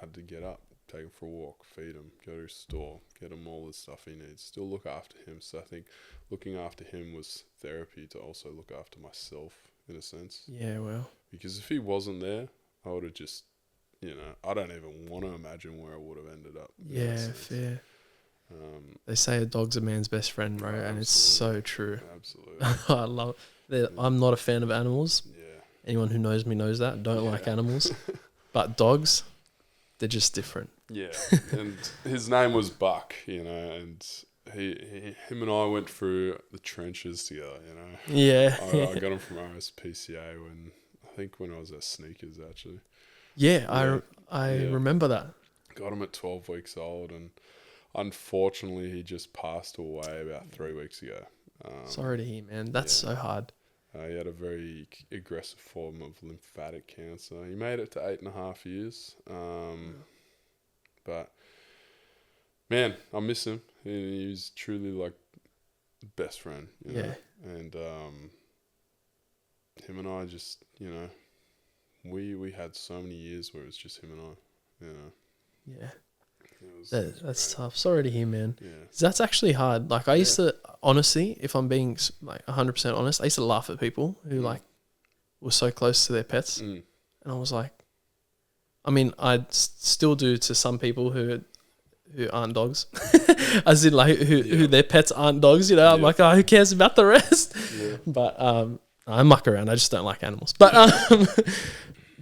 Had to get up, take him for a walk, feed him, go to the store, get him all the stuff he needs, still look after him. So I think looking after him was therapy to also look after myself in a sense. Yeah, well. Because if he wasn't there, I would have just, you know, I don't even want to imagine where I would have ended up. Yeah, fair. They say a dog's a man's best friend, bro, and it's so true. Absolutely. I love it. I'm not a fan of animals. Yeah. Anyone who knows me knows that. Don't like animals. But dogs, they're just different. Yeah, and his name was Buck, you know, and him and I went through the trenches together, you know. Yeah. I got him from RSPCA when I was at Sneakers, actually. Yeah, I remember that. Got him at 12 weeks old, and unfortunately he just passed away about 3 weeks ago. Sorry to hear, man. That's so hard. He had a very aggressive form of lymphatic cancer. He made it to 8.5 years. But, man, I miss him. He was truly, like, best friend, you know? And him and I just, you know, we had so many years where it was just him and I, you know? Yeah. That's tough. Sorry to hear, man. Yeah. That's actually hard. Like, I used to, honestly, if I'm being, like, 100% honest, I used to laugh at people who, like, were so close to their pets. And I was like, I mean, I still do to some people who aren't dogs. As in, like, who their pets aren't dogs, you know? I'm like, oh, who cares about the rest? Yeah. But I muck around. I just don't like animals. But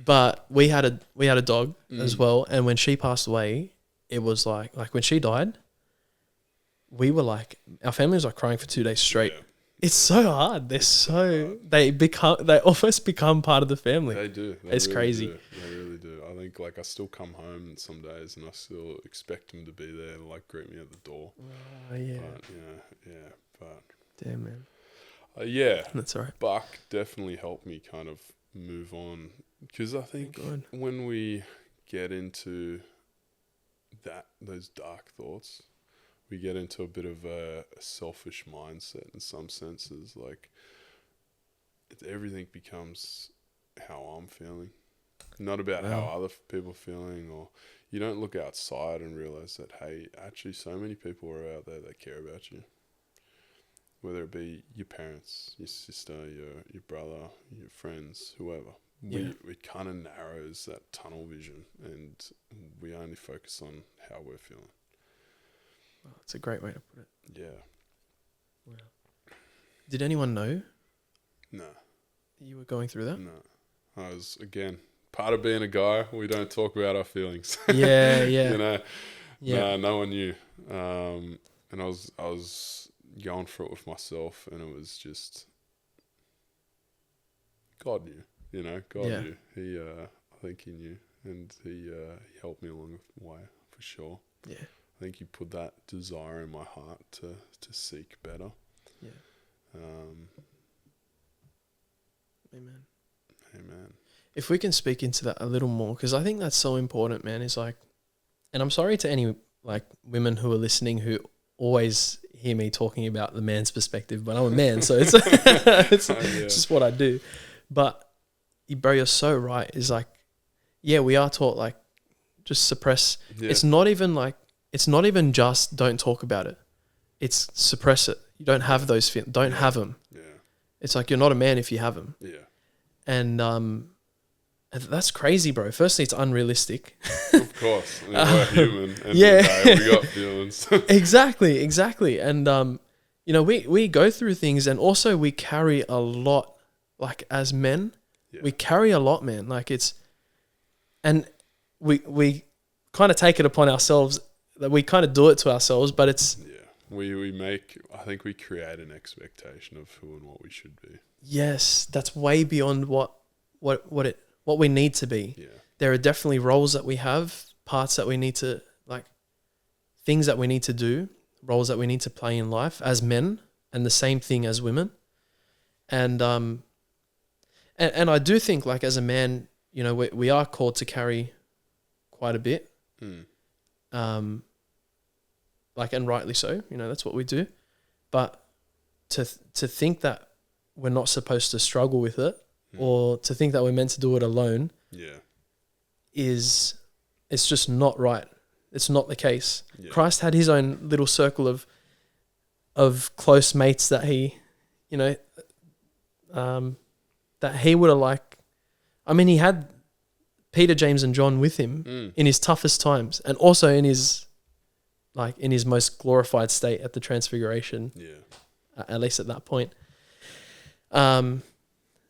but we had a dog as well, and when she passed away, it was like when she died, we were like, our family was like crying for 2 days straight. Yeah. It's so hard. They almost become part of the family. They do. It's really crazy. They really do. I think, like, I still come home some days and I still expect them to be there and, like, greet me at the door. Oh, yeah. But damn, man. Yeah. That's all right. Buck definitely helped me kind of move on, because I think when we get into those dark thoughts, we get into a bit of a selfish mindset in some senses. Like, everything becomes how I'm feeling, not about how other people are feeling, or you don't look outside and realize that, hey, actually so many people are out there that care about you, whether it be your parents, your sister, your brother, your friends, whoever. It kind of narrows that tunnel vision, and we only focus on how we're feeling. Oh, it's a great way to put it. Yeah. Wow. Did anyone know? No. You were going through that? No. I was, again, part of being a guy, we don't talk about our feelings. Yeah. You know? Yeah. No one knew. And I was going through it with myself, and it was just, God knew. You know, God knew. He, I think he knew, and he helped me along the way, for sure. Yeah. I think he put that desire in my heart to seek better. Yeah. Amen. if we can speak into that a little more, because I think that's so important, man, is like, and I'm sorry to any like women who are listening who always hear me talking about the man's perspective, but I'm a man, so it's just what I do. But bro, you're so right. Is like, yeah, we are taught like just suppress. Yeah. It's not even just don't talk about it. It's suppress it. You don't have those feelings. Don't have them. Yeah. It's like you're not a man if you have them. Yeah. And that's crazy, bro. Firstly, it's unrealistic. Of course. I mean, we're human. And we got feelings. Exactly. And, you know, we go through things, and also we carry a lot, like as men, we carry a lot, man. Like and we kind of take it upon ourselves, that we kind of do it to ourselves, but it's... Yeah. I think we create an expectation of who and what we should be. Yes. That's way beyond what we need to be. Yeah. There are definitely roles that we have, parts that we need to, like, things that we need to do, roles that we need to play in life as men, and the same thing as women. And I do think, like, as a man, you know, we are called to carry quite a bit. Like, and rightly so, you know, that's what we do. But to think that we're not supposed to struggle with it, or to think that we're meant to do it alone, it's just not right. It's not the case. Yeah. Christ had his own little circle of close mates that he, you know, that he would have liked. I mean, he had Peter, James, and John with him in his toughest times, and also in his most glorified state at the Transfiguration. Yeah, at least at that point.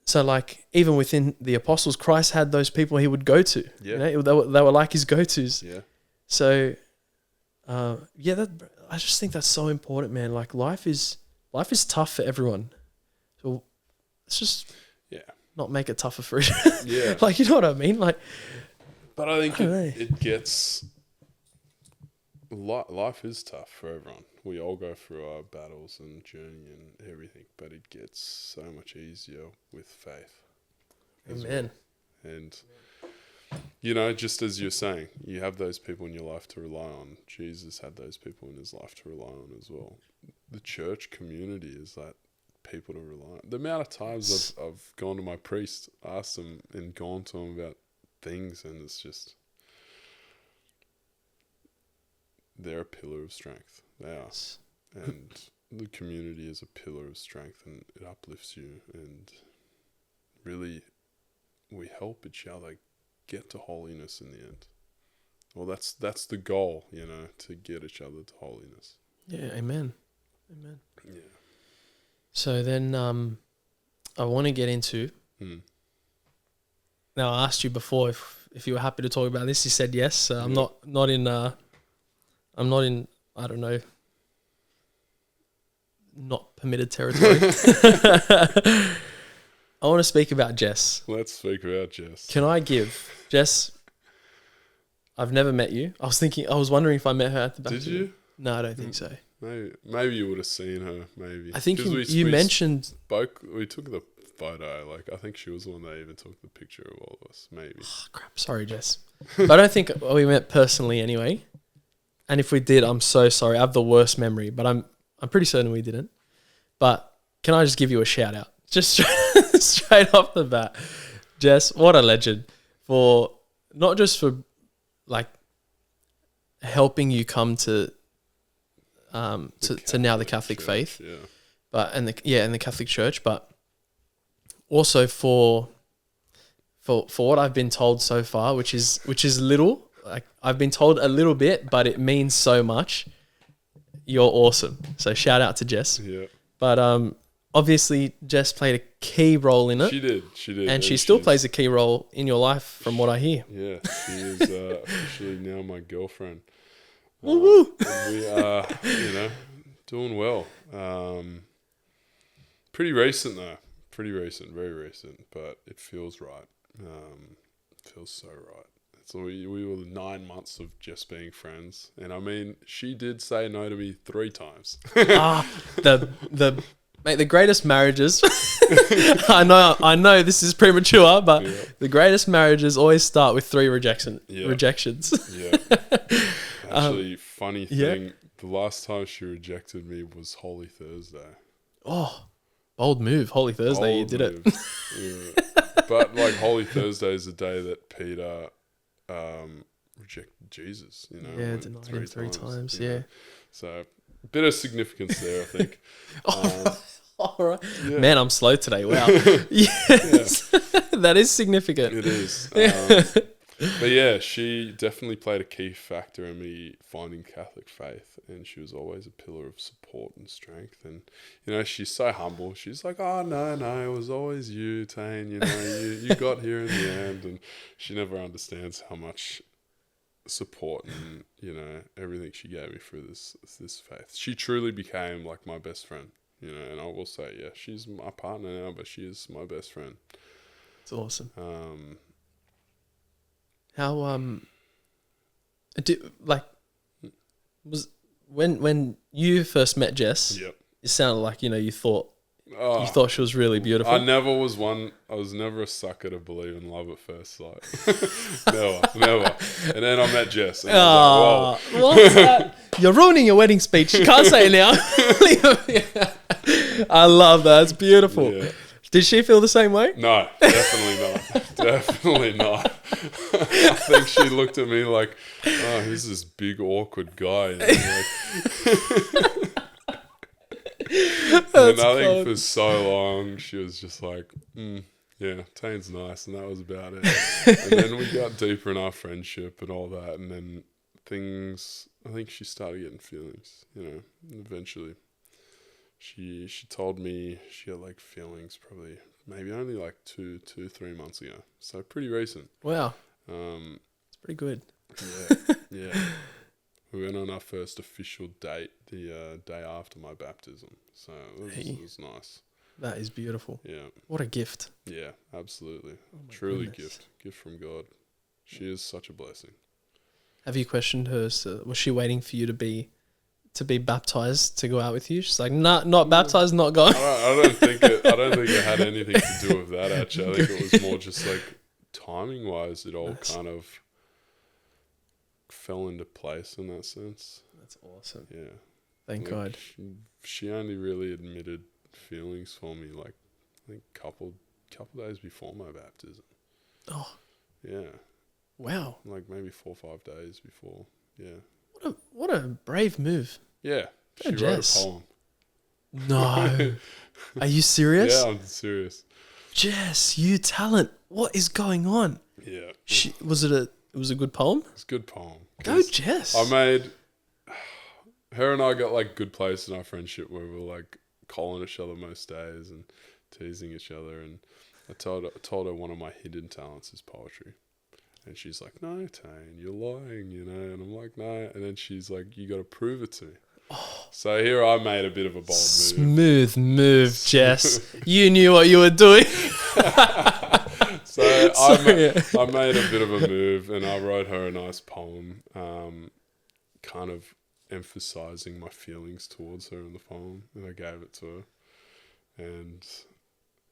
So, like, even within the apostles, Christ had those people he would go to. Yeah. You know, they were like his go-tos. Yeah. So, I just think that's so important, man. Like, life is tough for everyone. So let's just not make it tougher for you. Yeah. Like, you know what I mean? Like, but I think it gets... Life is tough for everyone. We all go through our battles and journey and everything, but it gets so much easier with faith. Amen. Well. And, you know, just as you're saying, you have those people in your life to rely on. Jesus had those people in his life to rely on as well. The church community is that people to rely on. The amount of times I've gone to my priest, asked him, and gone to him about things, and it's just... They're a pillar of strength. They are. And the community is a pillar of strength, and it uplifts you. And really, we help each other get to holiness in the end. Well, that's the goal, you know, to get each other to holiness. Yeah, amen. Yeah. So then I want to get into... Now, I asked you before if you were happy to talk about this. You said yes. So I'm not in... I'm not in, I don't know, not permitted territory. I want to speak about Jess. Let's speak about Jess. Can I give Jess? I've never met you. I was wondering if I met her at the back. Did you? No, I don't think so. Maybe you would have seen her. Maybe. I think you mentioned. We took the photo. Like, I think she was the one that even took the picture of all of us. Maybe. Oh, crap. Sorry, Jess. But I don't think we met personally anyway. And if we did, I'm so sorry. I have the worst memory, but I'm pretty certain we didn't. But can I just give you a shout out? Just straight off the bat. Jess, what a legend. For not just for like helping you come to now the Catholic Church, faith. Yeah. But in the Catholic Church, but also for what I've been told so far, which is little. Like, I've been told a little bit, but it means so much. You're awesome. So shout out to Jess. Yeah. But obviously Jess played a key role in it. She did. And she still plays a key role in your life from what I hear. Yeah. She is officially now my girlfriend. Woo-woo. We are, doing well. Pretty recent though. Very recent, but it feels right. Feels so right. So we were 9 months of just being friends, and I mean, she did say no to me 3 times. The Mate, the greatest marriages. I know this is premature, but the greatest marriages always start with 3 rejections. Yeah. Actually, funny thing, the last time she rejected me was Holy Thursday. Oh, bold move. Holy Thursday, you did it. Yeah. But like Holy Thursday is the day that Peter rejected Jesus, you know. Yeah, denied him 3 times, yeah. So, a bit of significance there, I think. All right. Yeah. Man, I'm slow today. Wow. Yes. That is significant. It is. But yeah, she definitely played a key factor in me finding Catholic faith, and she was always a pillar of support and strength. And you know, she's so humble. She's like, "Oh no, it was always you, Taine. You know, you got here in the end." And she never understands how much support and you know everything she gave me through this faith. She truly became like my best friend. You know, and I will say, yeah, she's my partner now, but she is my best friend. It's awesome. How was when you first met Jess? Yep. It sounded like you thought she was really beautiful. I was never a sucker to believe in love at first sight. never. And then I met Jess. And I was like, whoa. What's that? You're ruining your wedding speech. You can't say it now. I love that. It's beautiful. Yeah. Did she feel the same way? No, definitely not. Definitely not. I think she looked at me like, oh, who's this big awkward guy? And I think for so long she was just like, yeah, Taine's nice, and that was about it. And then we got deeper in our friendship and all that, and then I think she started getting feelings, you know, and eventually. She told me she had like feelings probably maybe only like 3 months ago. So pretty recent. Wow. It's pretty good. Yeah. We went on our first official date the day after my baptism. So it was nice. That is beautiful. Yeah. What a gift. Yeah, absolutely. Truly goodness. Gift from God. She is such a blessing. Have you questioned her? So was she waiting for you to be baptized to go out with you? She's like, nah, not baptized, not going. I don't think it had anything to do with that. Actually, I think it was more just like timing wise. It all kind of fell into place in that sense. That's awesome. Yeah, thank God. She only really admitted feelings for me like I think couple days before my baptism. Oh, yeah. Wow. Like maybe 4 or 5 days before. Yeah. What a brave move. Yeah. She wrote a poem. No. Are you serious? Yeah, I'm serious. Jess, you talent. What is going on? Yeah. It was a good poem? It's a good poem. Go Jess. Her and I got like good place in our friendship where we were like calling each other most days and teasing each other, and I told her one of my hidden talents is poetry. And she's like, no, Taine, you're lying, you know. And I'm like, no. And then she's like, you got to prove it to me. Oh. So here I made a bit of a bold move. Smooth move, Jess. You knew what you were doing. So I made a bit of a move, and I wrote her a nice poem, kind of emphasizing my feelings towards her in the poem. And I gave it to her. And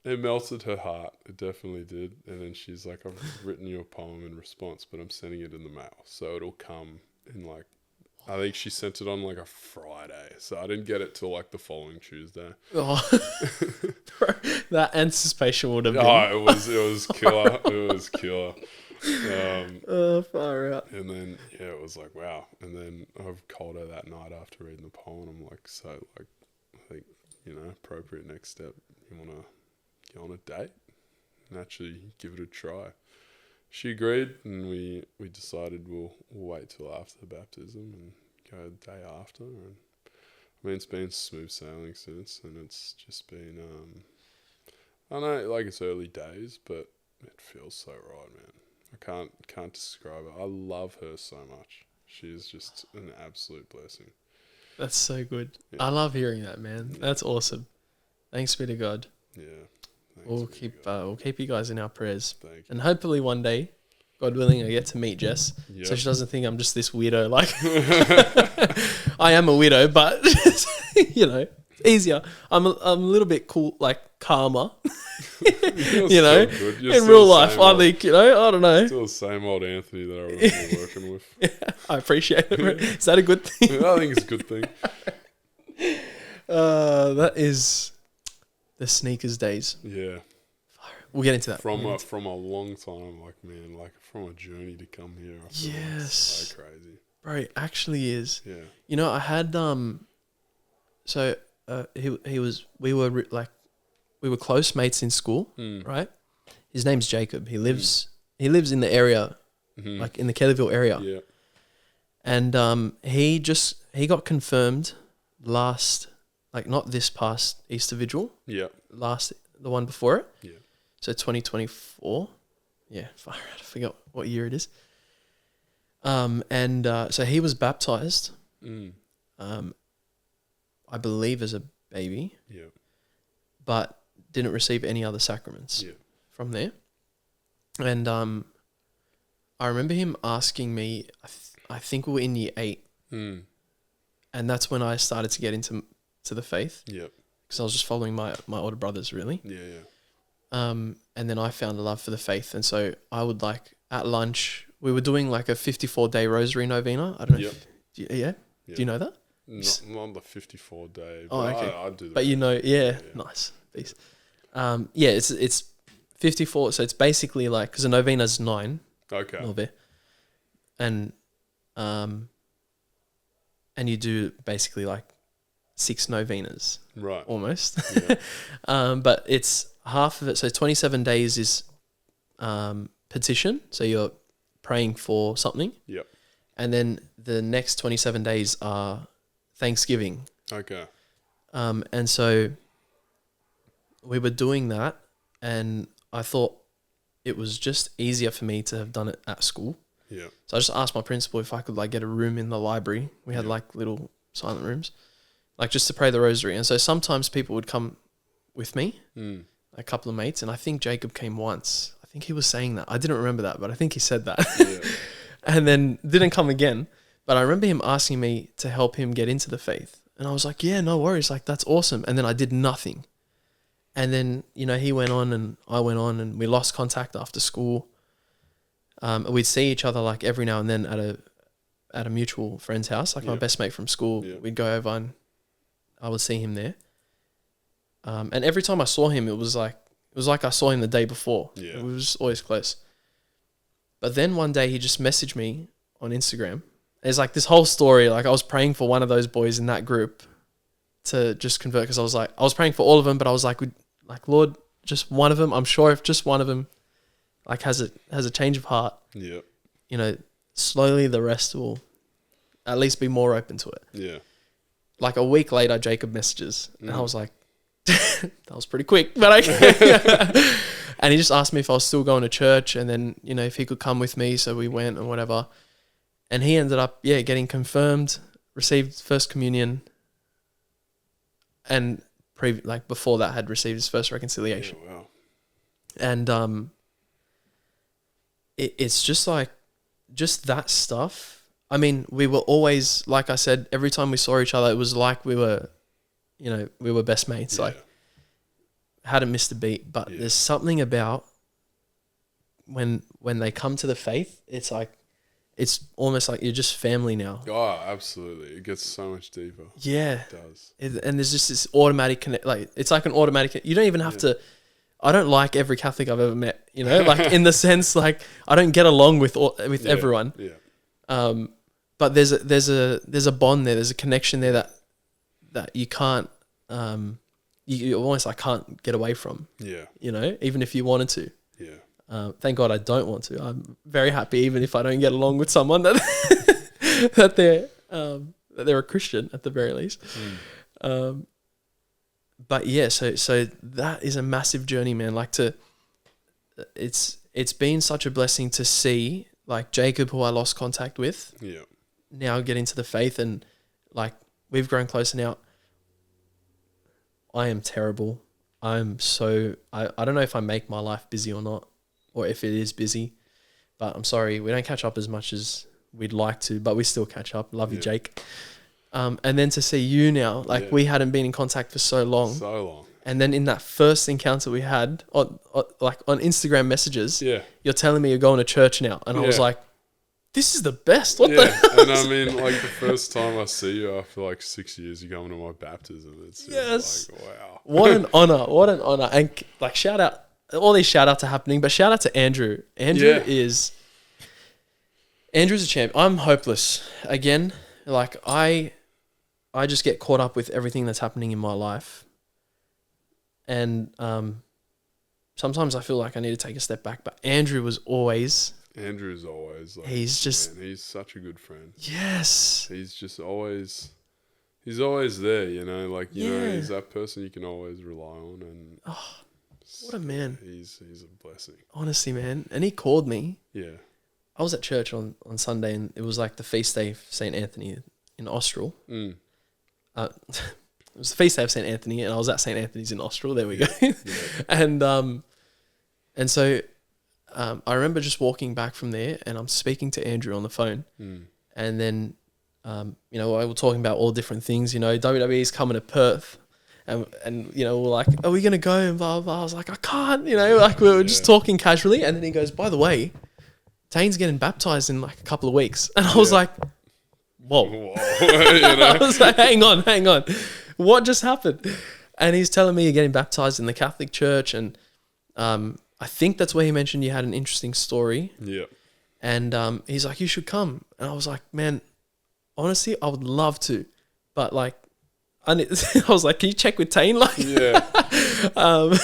it melted her heart. It definitely did. And then she's like, I've written you a poem in response, but I'm sending it in the mail. So it'll come in like, I think she sent it on like a Friday. So I didn't get it till like the following Tuesday. Oh. That anticipation would have been. Oh, it was killer. It was killer. Far out. And then, yeah, it was like, wow. And then I've called her that night after reading the poem. I'm like, so like, I think, you know, appropriate next step. You want to go on a date and actually give it a try. She agreed, and we decided we'll wait till after the baptism and go the day after. And I mean, it's been smooth sailing since, and it's just been I know like it's early days, but it feels so right, man. I can't describe it. I love her so much. She's just an absolute blessing. That's so good. Yeah. I love hearing that, man. Yeah. That's awesome. Thanks be to God. Yeah. We'll keep you guys in our prayers. Thank you. And hopefully one day, God willing, I get to meet Jess. Yep. So she doesn't think I'm just this weirdo. Like, I am a weirdo, but, you know. easier. I'm a little bit cool, like calmer. You're You know, still good. You're in still real the life, same I old- think, you know, I don't know. Still the same old Anthony that I remember working with. I appreciate it. Bro. Is that a good thing? I think it's a good thing. That is the sneakers days. Yeah. We'll get into that. From a long time, like, man, like from a journey to come here. I feel like it's Yes. so crazy. Bro, it actually is. Yeah. You know, I had so we were close mates in school, right? His name's Jacob. He lives in the area, like in the Kellyville area. Yeah. And he got confirmed last, like not this past Easter Vigil, Yeah. the one before it. Yeah. So 2024. Yeah, far out. I forgot what year it is. So he was baptized, I believe as a baby, Yeah. but didn't receive any other sacraments from there. And I remember him asking me, I think we were in year 8, and that's when I started to get into the faith. Yeah. Because I was just following my older brothers, really. Yeah. Yeah. And then I found a love for the faith. And so I would, like, at lunch, we were doing like a 54-day rosary novena. I don't know. Yep. Do you know that? Not the 54-day. Oh, okay. I do that. But you know, nice. Peace. It's 54. So it's basically like, because a novena's 9. Okay. Nove. And you do basically like 6 novenas. Right. Almost. Yeah. But it's half of it. So 27 days is petition. So you're praying for something. Yep. And then the next 27 days are Thanksgiving. Okay. And so we were doing that, and I thought it was just easier for me to have done it at school. Yeah. So I just asked my principal if I could like get a room in the library. We had like little silent rooms, like just to pray the rosary. And so sometimes people would come with me, a couple of mates, and I think Jacob came once. I think he was saying that. I didn't remember that, but I think he said that. Yeah. And then didn't come again. But I remember him asking me to help him get into the faith. And I was like, yeah, no worries. Like, that's awesome. And then I did nothing. And then, you know, he went on and I went on, and we lost contact after school. We'd see each other like every now and then at a mutual friend's house, like my best mate from school. Yeah. We'd go over and I would see him there. And every time I saw him, it was like I saw him the day before. Yeah. We were just always close. But then one day he just messaged me on Instagram. There's like this whole story. Like, I was praying for one of those boys in that group to just convert, because I was praying for all of them, but I was like, Lord, just one of them. I'm sure if just one of them like has a change of heart, Yeah. you know, slowly the rest will at least be more open to it. Yeah. Like a week later, Jacob messages, and I was like, that was pretty quick, but I. And he just asked me if I was still going to church, and then, you know, if he could come with me. So we went and whatever. And he ended up, getting confirmed, received First Communion, and before that had received his first reconciliation. Yeah, wow. And it's just like, just that stuff. I mean, we were always, like I said, every time we saw each other, it was like we were best mates. Yeah. Like, hadn't missed a beat. But there's something about when they come to the faith, it's like, it's almost like you're just family now. Oh, absolutely. It gets so much deeper. Yeah. It does. And there's just this automatic connect. Like, it's like an automatic. You don't even have to. I don't like every Catholic I've ever met. You know, like in the sense, like I don't get along with everyone. Yeah. But there's a bond there. There's a connection there that you can't. You almost like can't get away from. Yeah. You know, even if you wanted to. Yeah. Thank God I don't want to. I'm very happy, even if I don't get along with someone that that they're a Christian at the very least. But yeah, so that is a massive journey, man. Like it's been such a blessing to see like Jacob, who I lost contact with, now get into the faith, and like we've grown closer now. I am terrible. I don't know if I make my life busy or not, or if it is busy, but I'm sorry, we don't catch up as much as we'd like to, but we still catch up. Love you, Jake. And then to see you now, like we hadn't been in contact for so long. So long. And then in that first encounter we had on Instagram messages, you're telling me you're going to church now. And I was like, this is the best. What the hell? And I mean, like the first time I see you after like 6 years, you're going to my baptism. It's just like, wow. What an honor. What an honor. And like shout out, all these shout outs are happening, but shout out to Andrew. Andrew's a champ. I'm hopeless. Again, like I just get caught up with everything that's happening in my life. And sometimes I feel like I need to take a step back. But Andrew's always like, he's such a good friend. Yes. He's just always there, you know, like, you know, he's that person you can always rely on. And what a man. He's a blessing. Honestly, man. And he called me. Yeah. I was at church on Sunday, and it was like the feast day of St. Anthony in Austral. It was the feast day of St. Anthony, and I was at St. Anthony's in Austral. There we go. And so I remember just walking back from there, and I'm speaking to Andrew on the phone. And then, you know, we were talking about all different things. You know, WWE's coming to Perth. And you know, we're like, are we going to go? And blah, blah, blah. I was like, I can't, you know, like we were just talking casually. And then he goes, by the way, Taine's getting baptized in like a couple of weeks. And I was like, whoa. You know? I was like, hang on. What just happened? And he's telling me you're getting baptized in the Catholic Church. And I think that's where he mentioned you had an interesting story. Yeah. And he's like, you should come. And I was like, man, honestly, I would love to. But like, I was like, can you check with Taine? Like, I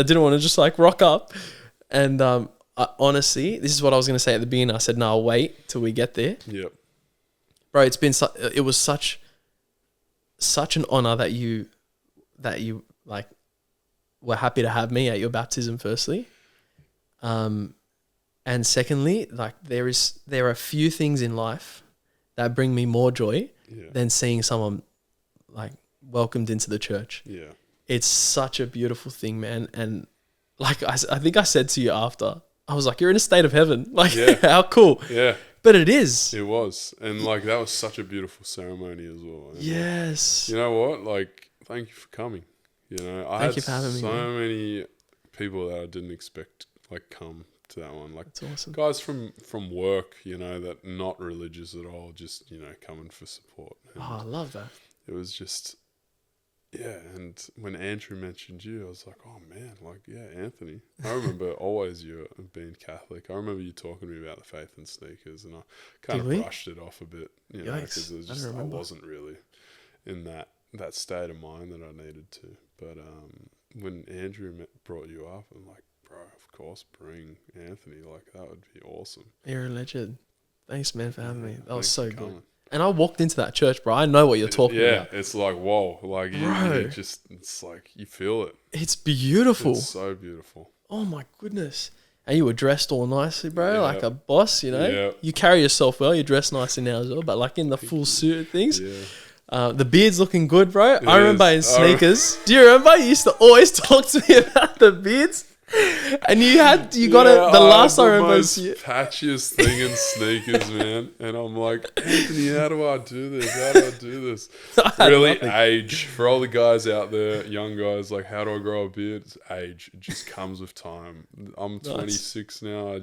didn't want to just like rock up. And honestly, this is what I was going to say at the beginning. I said, no, I'll wait till we get there. Yep. Bro, it was such an honor that you like were happy to have me at your baptism, firstly. And secondly, like there are a few things in life that bring me more joy than seeing someone like welcomed into the church. Yeah. It's such a beautiful thing, man. And like I think I said to you after, I was like, you're in a state of heaven. Like, how cool. Yeah. But it is. It was. And like that was such a beautiful ceremony as well. And yes. Like, you know what? Like, thank you for coming. You know, I had so many people that I didn't expect like come to that one. Like, that's awesome. Guys from work, you know, that not religious at all, just, you know, coming for support. And I love that. It was just, and when Andrew mentioned you, I was like, oh man, like, Anthony. I remember always you being Catholic. I remember you talking to me about the faith and sneakers, and I kind of brushed it off a bit, you know, because it was just, I wasn't really in that state of mind that I needed to. But when Andrew brought you up, I'm like, bro, of course, bring Anthony. Like, that would be awesome. You're a legend. Thanks, man, for having me. That was so good. And I walked into that church, bro. I know what you're talking about. Yeah, it's like, whoa. Like, you just, it's like, you feel it. It's beautiful. It's so beautiful. Oh, my goodness. And you were dressed all nicely, bro, like a boss, you know. Yeah. You carry yourself well. You dress nicely now as well, but like in the full suit and things. Yeah. The beard's looking good, bro. I remember in sneakers. Do you remember? You used to always talk to me about the beards. And you got it. The last I remember was patchiest thing in sneakers, man. And I'm like, Anthony, how do I do this? Really, age. For all the guys out there, young guys, like, how do I grow a beard? It's age. It just comes with time. I'm 26 now. I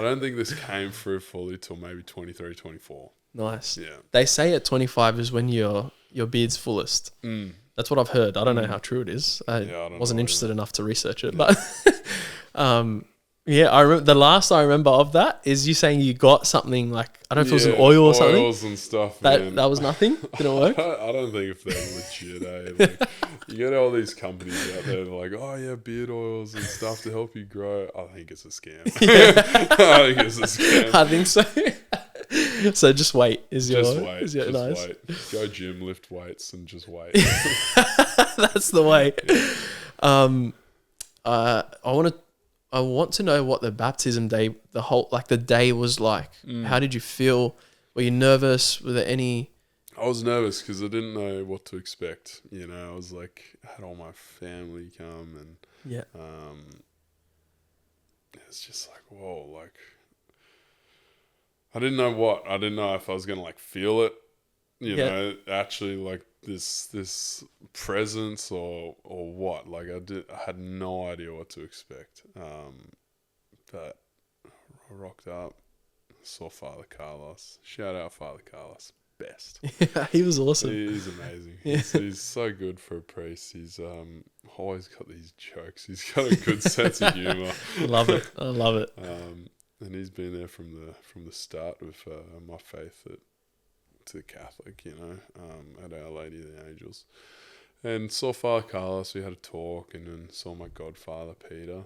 don't think this came through fully till maybe 23, 24. Nice. Yeah. They say at 25 is when your beard's fullest. That's what I've heard. I don't know how true it is. I wasn't interested enough to research it. But I remember the last I remember of that is you saying you got something like, I don't know if it was an oil or something. Oils and stuff. That was nothing? Didn't work? I don't think if they're legit. Like, you get all these companies out there like, oh yeah, beard oils and stuff to help you grow. I think it's a scam. I think it's a scam. I think so. So just wait. Just wait. Go gym, lift weights, and just wait. That's the way. I want to know what the baptism day, the day was like. How did you feel? Were you nervous? Were there any? I was nervous because I didn't know what to expect. You know, I was like, I had all my family come, and it's just like, whoa, like. I didn't know if I was going to like feel it you know, actually like this presence or what. Like I had no idea what to expect. But I rocked up, saw Father Carlos. Shout out Father Carlos, best. Yeah, he was awesome. He's amazing. Yeah. He's so good for a priest. He's always got these jokes. He's got a good sense of humor. I love it. And he's been there from the start of my faith to Catholic, you know, at Our Lady of the Angels. And saw Father Carlos. We had a talk, and then saw my godfather Peter.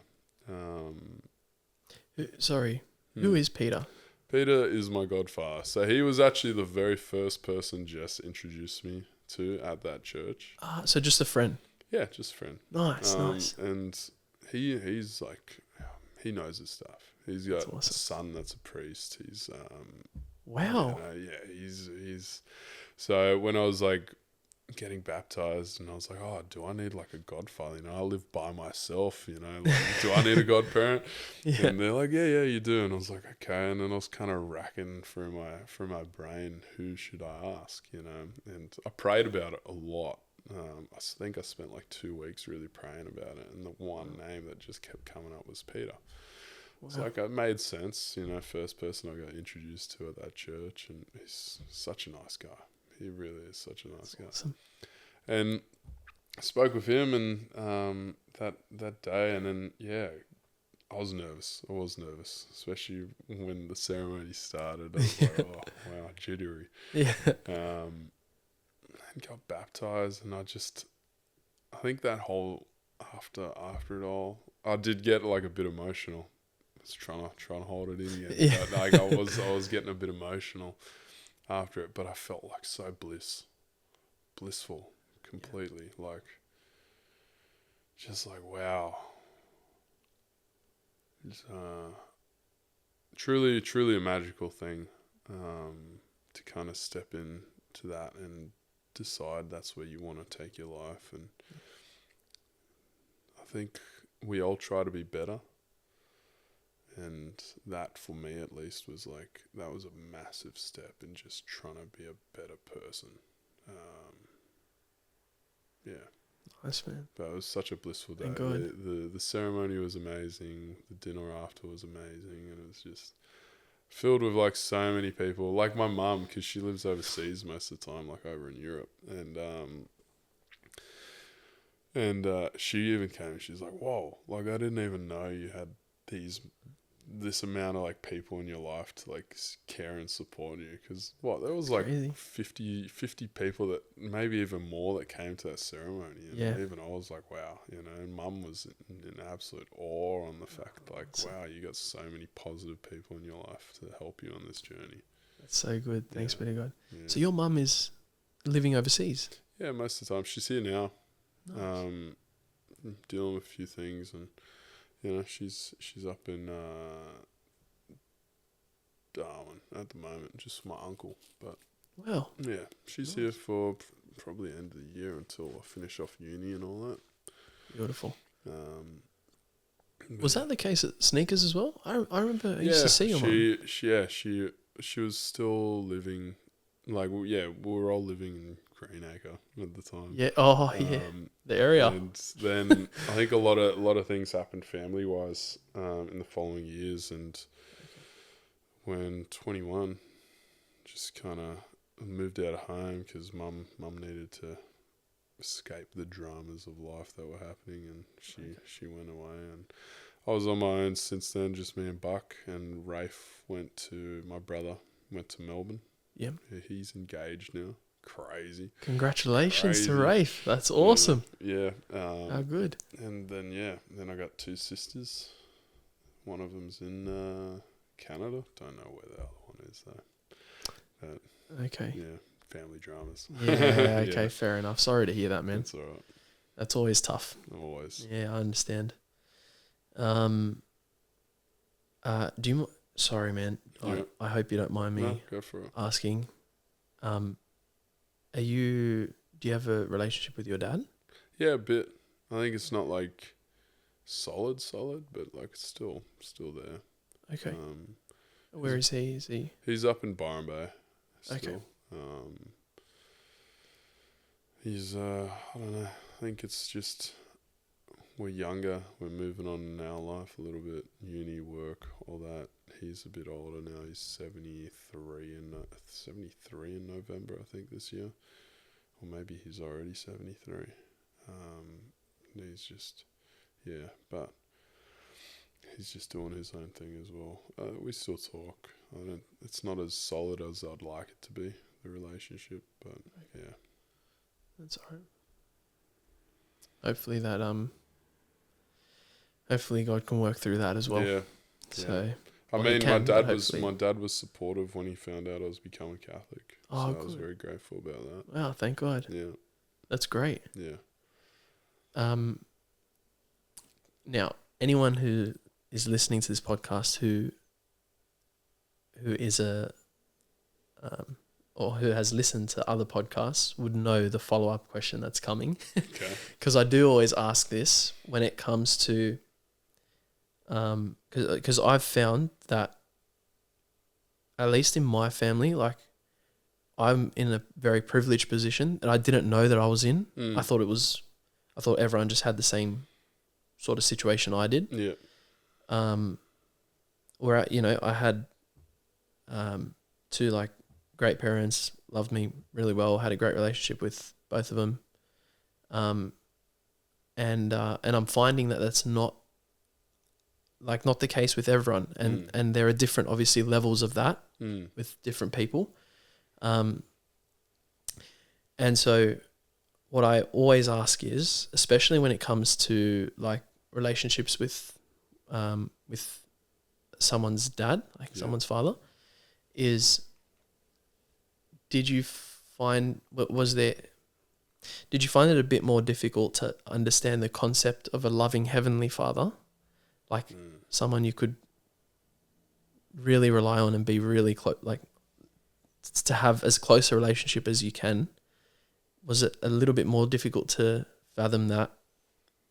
Who is Peter? Peter is my godfather. So he was actually the very first person Jess introduced me to at that church. So just a friend. Yeah, just a friend. Nice. And he's like, he knows his stuff. He's got awesome. a son that's a priest. He's Wow. He's so when I was like getting baptized, and I was like, oh, do I need like a godfather? You know, I live by myself, you know, like, do I need a godparent? Yeah. And they're like, yeah, you do. And I was like, okay. And then I was kind of racking through my brain, who should I ask, you know? And I prayed about it a lot. I think I spent like 2 weeks really praying about it, and the one name that just kept coming up was Peter. Wow. It's like it made sense, you know, first person I got introduced to at that church, and he's such a nice guy. He really is such a nice guy. Awesome. And I spoke with him, and that day, and then I was nervous. Especially when the ceremony started. I was like, oh wow, jittery. Yeah. And got baptized, and I think that whole after it all, I did get like a bit emotional. I was trying to hold it in again. Yeah. But, like I was getting a bit emotional after it, but I felt like so blissful, completely, like just like wow. It's truly a magical thing, to kind of step into that and decide that's where you want to take your life. And I think we all try to be better, and that for me at least was like, that was a massive step in just trying to be a better person. Nice, man. But it was such a blissful day. Thank God. The ceremony was amazing, the dinner after was amazing, and it was just filled with like so many people, like my mum, because she lives overseas most of the time, like over in Europe, and she even came and she's like, whoa, like I didn't even know you had this amount of like people in your life to like care and support you, because there was like Crazy. 50 people, that maybe even more, that came to that ceremony, and Yeah. even I was like, wow, you know. And mum was in absolute awe on the fact, like, wow, you got so many positive people in your life to help you on this journey. That's so good. Thanks be to God. Yeah. So your mum is living overseas? Yeah, most of the time she's here now. Nice. Dealing with a few things, and you know, she's up in Darwin at the moment, just my uncle. But Wow. yeah, she's here for probably the end of the year until I finish off uni and all that. Beautiful. Was that the case at Sneakers as well? I remember I used to see your mum. She was still living, like, we were all living in Greenacre at the time. Yeah. Oh, yeah. The area. And then I think a lot of things happened family wise in the following years, and when 21, just kind of moved out of home because mum needed to escape the dramas of life that were happening, and she went away, and I was on my own since then, just me and Buck. And Rafe my brother went to Melbourne. Yep. He's engaged now. Crazy. Congratulations to Rafe. That's awesome. Yeah. How good. And then I got 2 sisters. One of them's in Canada. Don't know where the other one is though. But Okay. yeah, family dramas. Yeah, okay, fair enough. Sorry to hear that, man. That's all right. That's always tough. Always. Yeah, I understand. Sorry, man. Yeah. I hope you don't mind me No, go for it. asking. Do you have a relationship with your dad? Yeah, a bit. I think it's not like solid, but like it's still there. Okay. Where is he? Is he? He's up in Byron Bay. Still. Okay. He's I don't know. I think it's just we're younger. We're moving on in our life a little bit. Uni, work, all that. He's a bit older now. He's 73 in November, I think, this year. Or maybe he's already 73. He's just, yeah, but he's just doing his own thing as well. We still talk. It's not as solid as I'd like it to be, the relationship, but yeah. That's all right. Hopefully that hopefully God can work through that as well. Yeah. So I mean, my dad was supportive when he found out I was becoming Catholic. Oh, so I was very grateful about that. Wow, thank God. Yeah. That's great. Yeah. Now, anyone who is listening to this podcast who is or who has listened to other podcasts would know the follow-up question that's coming. Okay. Because I do always ask this when it comes to, because I've found that, at least in my family, like, I'm in a very privileged position that I didn't know that I was in. I thought everyone just had the same sort of situation I did. Yeah. Where, I had two, like, great parents, loved me really well, had a great relationship with both of them. And I'm finding that that's not the case with everyone. And there are different, obviously, levels of that with different people. And so what I always ask is, especially when it comes to, like, relationships with someone's dad, like someone's father, is, did you find it a bit more difficult to understand the concept of a loving heavenly father, like someone you could really rely on and be really close, like, to have as close a relationship as you can? Was it a little bit more difficult to fathom that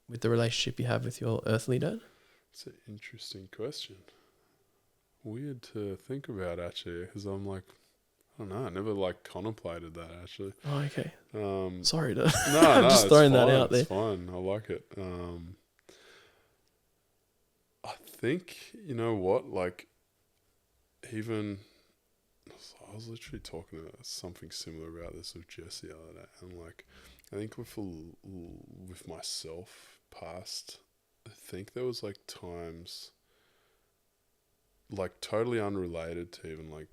with the relationship you have with your earthly dad? It's an interesting question. Weird to think about, actually, because I'm like, I don't know, I never, like, contemplated that, actually. Oh, okay. Sorry to... No, I'm just throwing that out there. It's fine. I like it. I think, you know what, like, even... I was literally talking about something similar about this with Jesse the other day. And, like, I think with myself past, I think there was, like, times, like, totally unrelated to even, like,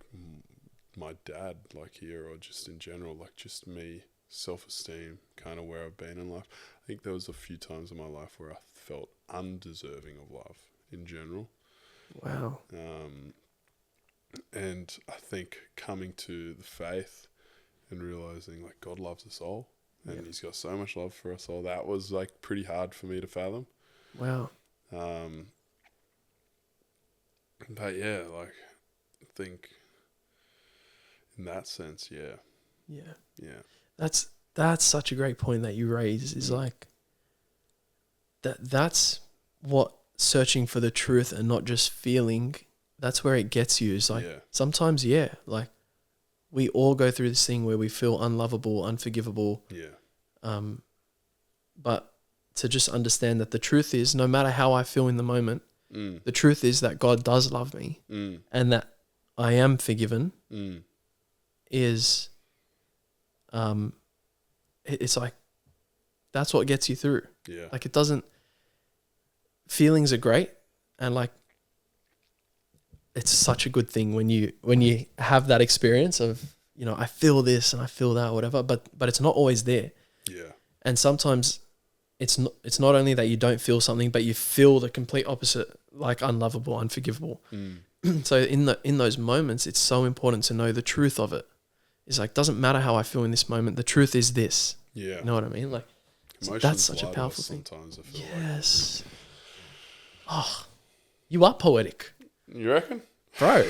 my dad, like, here, or just in general, like, just me, self-esteem, kind of where I've been in life. I think there was a few times in my life where I felt undeserving of love in general. Wow. And I think coming to the faith and realizing, like, God loves us all, and He's got so much love for us all, that was, like, pretty hard for me to fathom. Wow. But yeah, like, I think in that sense, yeah. That's such a great point that you raise, is like that's what searching for the truth and not just feeling, that's where it gets you. Is like, sometimes, like, we all go through this thing where we feel unlovable, unforgivable. But to just understand that the truth is, no matter how I feel in the moment, the truth is that God does love me and that I am forgiven is, it's like, that's what gets you through. Like, it doesn't, feelings are great, and, like, it's such a good thing when you have that experience of, I feel this and I feel that, or whatever, but it's not always there. And sometimes it's not only that you don't feel something, but you feel the complete opposite, like unlovable, unforgivable. So in those moments, it's so important to know the truth of it. It's like, doesn't matter how I feel in this moment, the truth is this. You know what I mean? Like, that's such a powerful thing. Sometimes I feel yes. Oh, you are poetic. You reckon? Bro,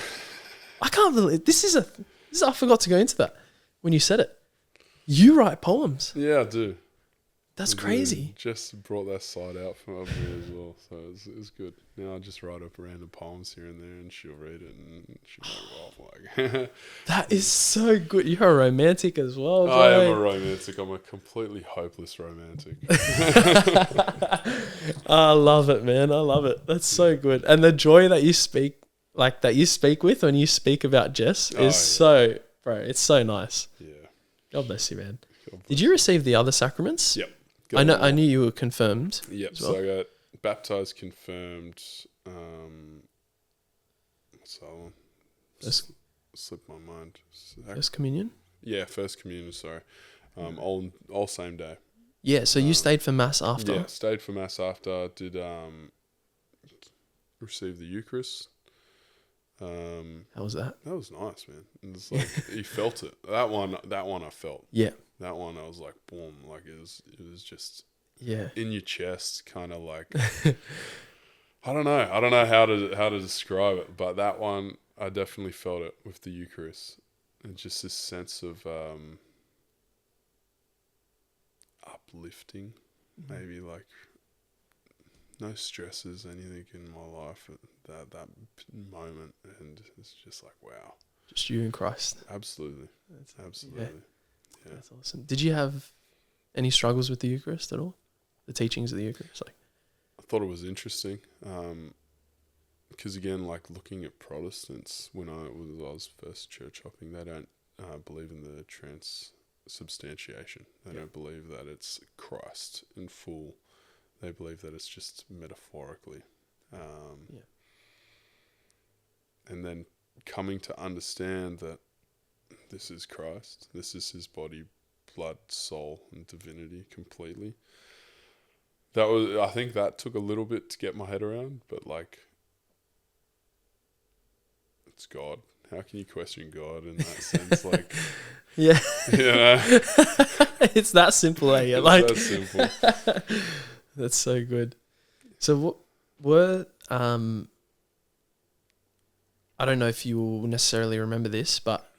I can't believe this. I forgot to go into that when you said it. You write poems. Yeah, I do. That's crazy. Just brought that side out from me as well, so it was good. Now I just write up random poems here and there, and she'll read it, and she'll go off like. That is so good. You're a romantic as well, Joe. I am a romantic. I'm a completely hopeless romantic. I love it, man. I love it. That's so good. And the joy that you speak with when you speak about Jess is so, bro, it's so nice. Yeah. God bless you, man. Did you receive the other sacraments? Yep. I knew you were confirmed. Yep. Well. So I got baptized, confirmed. What's that one? Slipped my mind. First communion? Yeah, first communion, sorry. All same day. Yeah, so you stayed for Mass after? Yeah, stayed for Mass after. Did receive the Eucharist. How was that? That was nice, man. It was like you felt it. That one I felt. Yeah. That one I was like, boom, like it was just in your chest, kind of like I don't know how to describe it, but that one I definitely felt it with the Eucharist, and just this sense of uplifting, maybe like no stresses, anything in my life at that moment, and it's just like wow, just you and Christ. Absolutely. Yeah. That's awesome. Did you have any struggles with the Eucharist at all? The teachings of the Eucharist? I thought it was interesting. Because again, like looking at Protestants, when I was first church hopping, they don't believe in the transubstantiation. They don't believe that it's Christ in full. They believe that it's just metaphorically. And then coming to understand that this is Christ, this is his body, blood, soul, and divinity completely. I think that took a little bit to get my head around, but like, it's God. How can you question God in that sense? Like, yeah, you know, it's that simple, eh? It's like that simple. That's so good. So what were I don't know if you will necessarily remember this, but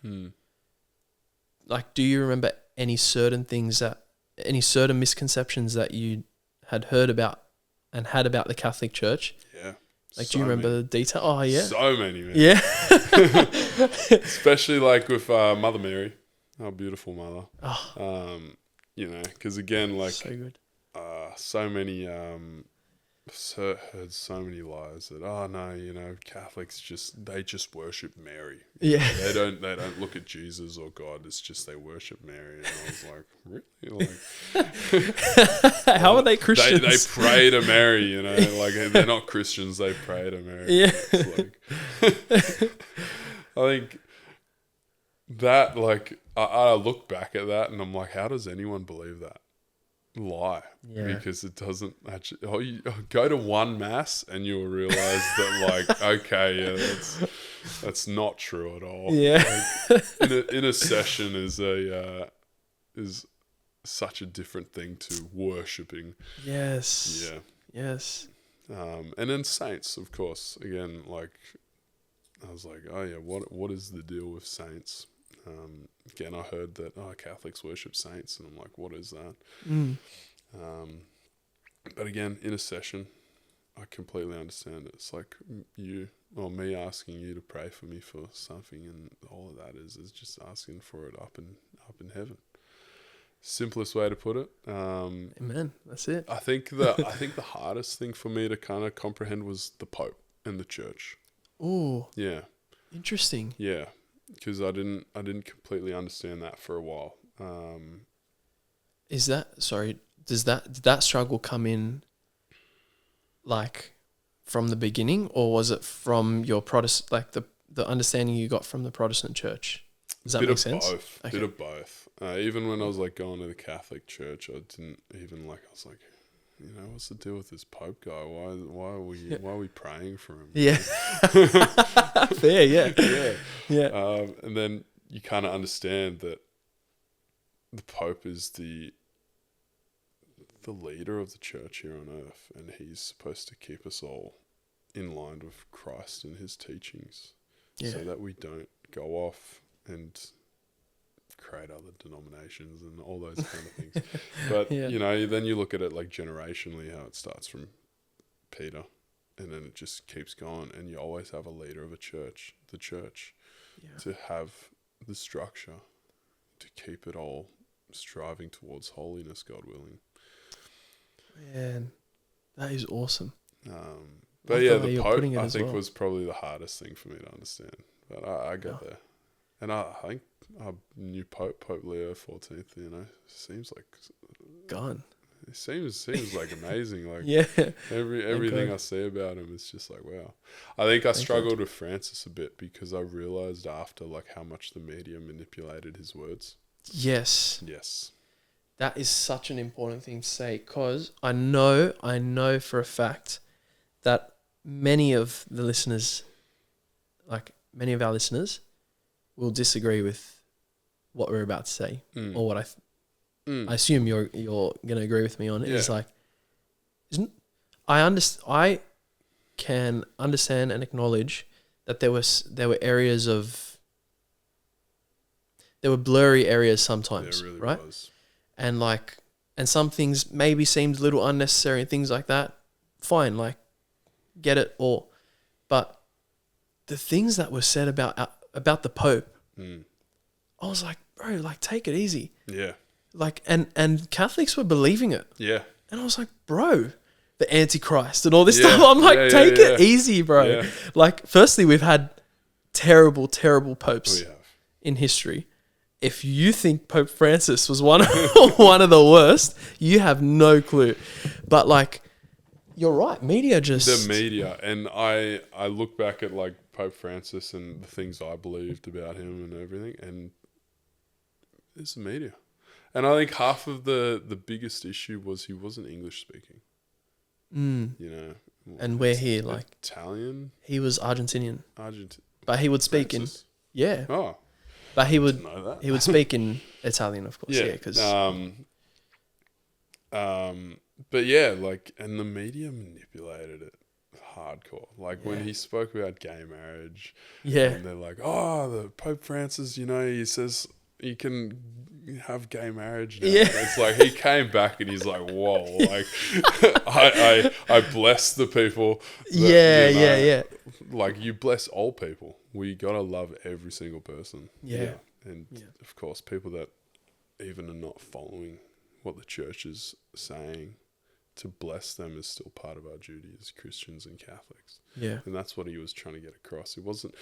like, do you remember any certain misconceptions that you had heard about and had about the Catholic Church? Yeah. Like, do you remember the detail? Oh, yeah. So many, man. Yeah. Especially like with Mother Mary, our beautiful mother. Oh. You know, because again, like, so good. So many, heard so many lies that, oh no, you know, Catholics they just worship Mary. Yeah. They don't look at Jesus or God. It's just they worship Mary. And I was like, really? Like, how are they Christians? They pray to Mary, you know, like they're not Christians. They pray to Mary. Yeah. It's like, I think that, like, I look back at that and I'm like, how does anyone believe that lie? Because it doesn't actually. You go to one mass and you'll realize that, like, okay, yeah, that's not true at all. Yeah. Like, in a session is such a different thing to worshipping. Yes. Yeah. Yes. And then saints, of course. Again, like, I was like, oh yeah, what is the deal with saints? Again, I heard that Catholics worship saints, and I'm like, what is that? But again, in a session, I completely understand it. It's like me asking you to pray for me for something, and all of that is just asking for it up in heaven. Simplest way to put it. Amen. That's it. I think the hardest thing for me to kind of comprehend was the Pope and the Church. Oh. Yeah. Interesting. Yeah. Because I didn't completely understand that for a while. Did that struggle come in like from the beginning, or was it from your Protestant, like the understanding you got from the Protestant church? Does that make sense? Both. Okay. Bit of both. Even when I was like going to the Catholic Church, I didn't even like. I was like, you know, what's the deal with this Pope guy? Why are we praying for him? Yeah. Fair. Yeah. Yeah. Yeah. And then you kind of understand that the Pope is the leader of the church here on earth, and he's supposed to keep us all in line with Christ and his teachings, so that we don't go off and create other denominations and all those kind of things. But, Yeah. you know, then you look at it like generationally, how it starts from Peter and then it just keeps going. And you always have a leader of a church, the church, to have the structure, to keep it all striving towards holiness, God willing. Man, that is awesome. But Love yeah, the way the you're Pope, putting it I as think, well. was probably the hardest thing for me to understand. But I got there. And I think our new Pope, Pope Leo XIV, you know, seems like... Gone. It seems like amazing. Like Yeah. everything God. I see about him is just like, wow. I think I Thank struggled with Francis a bit because I realized after like how much the media manipulated his words. Yes. Yes. That is such an important thing to say, because I know for a fact that many of the listeners, like many of our listeners, will disagree with what we're about to say, or what I assume you're going to agree with me on. Is like, I can understand and acknowledge that there were areas of, there were blurry areas sometimes, There really right? was. And some things maybe seemed a little unnecessary and things like that. Fine, like, get it all. But the things that were said about the Pope, I was like, bro, like, take it easy. Yeah. Like, and Catholics were believing it. Yeah. And I was like, bro, the Antichrist and all this stuff. I'm like, take it easy, bro. Yeah. Like, firstly, we've had terrible, terrible popes We have. in history. If you think Pope Francis was one of the worst, you have no clue. But like, you're right. Media just... The media. And I look back at like Pope Francis and the things I believed about him and everything, and it's the media. And I think half of the biggest issue was he wasn't English speaking. You know. And we're here, like... Italian? He was Argentinian. Argentine. But he would speak Francis? in... Yeah. Oh. But he would Know that. he would speak in Italian, of course. Yeah, because... but yeah, like, and the media manipulated it hardcore. Like when he spoke about gay marriage, and they're like, "Oh, the Pope Francis, you know, he says you can have gay marriage now." Yeah. And it's like he came back and he's like, "Whoa!" Like, I bless the people. That, you know, like you bless all people. We gotta love every single person. And of course, people that even are not following what the church is saying, to bless them is still part of our duty as Christians and Catholics. Yeah. And that's what he was trying to get across. It wasn't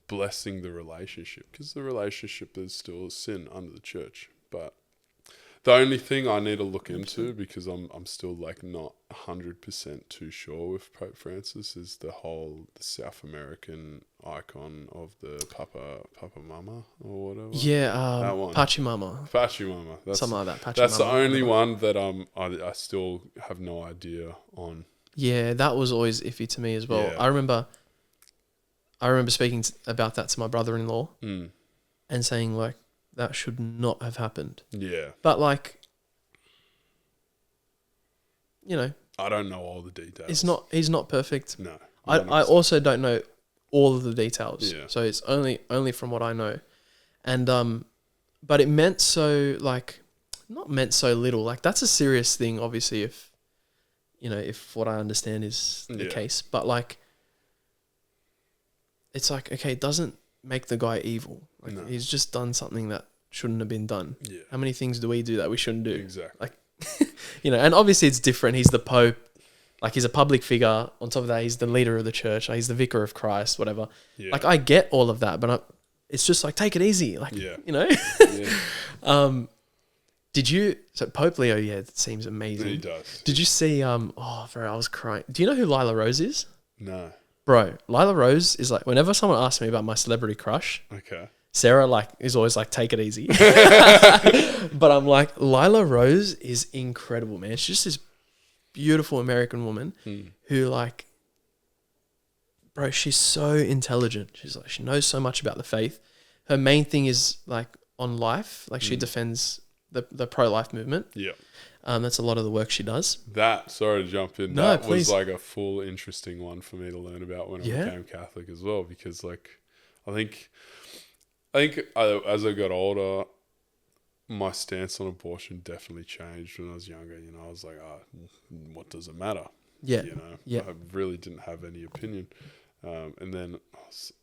blessing the relationship, because the relationship is still a sin under the church. But the only thing I need to look into, because I'm still like not 100% too sure with Pope Francis, is the South American icon of the Papa Mama or whatever. Yeah, that one. Pachamama. Pachamama. Something like that. Pachamama. That's the only one that I still have no idea on. Yeah, that was always iffy to me as well. Yeah. I remember speaking about that to my brother-in-law and saying, like, that should not have happened. Yeah. But, like, you know, I don't know all the details. He's not perfect. No. I also don't know all of the details. Yeah. So it's only from what I know. And but it meant so, like, not meant so little. Like, that's a serious thing, obviously, if what I understand is the case. But, like, it's like, okay, it doesn't make the guy evil. Like, he's just done something that shouldn't have been done. Yeah. How many things do we do that we shouldn't do? Exactly. Like, and obviously it's different. He's the Pope. Like, he's a public figure. On top of that, he's the leader of the church. Like, he's the vicar of Christ, whatever. Yeah. Like, I get all of that, but it's just like, take it easy. Like, So Pope Leo, it seems amazing. He does. Did you see, I was crying. Do you know who Lila Rose is? No. Bro, Lila Rose is like, whenever someone asks me about my celebrity crush, okay, Sarah is always like, take it easy. But I'm like, Lila Rose is incredible, man. She's just this beautiful American woman who, like, bro, she's so intelligent. She's like, she knows so much about the faith. Her main thing is like on life. Like, she defends the pro-life movement. Yeah. That's a lot of the work she does. Sorry to jump in. That was like a full interesting one for me to learn about when I became Catholic as well, because like, I think I think as I got older, my stance on abortion definitely changed. When I was younger, I was like, what does it matter? Yeah. I really didn't have any opinion. And then I was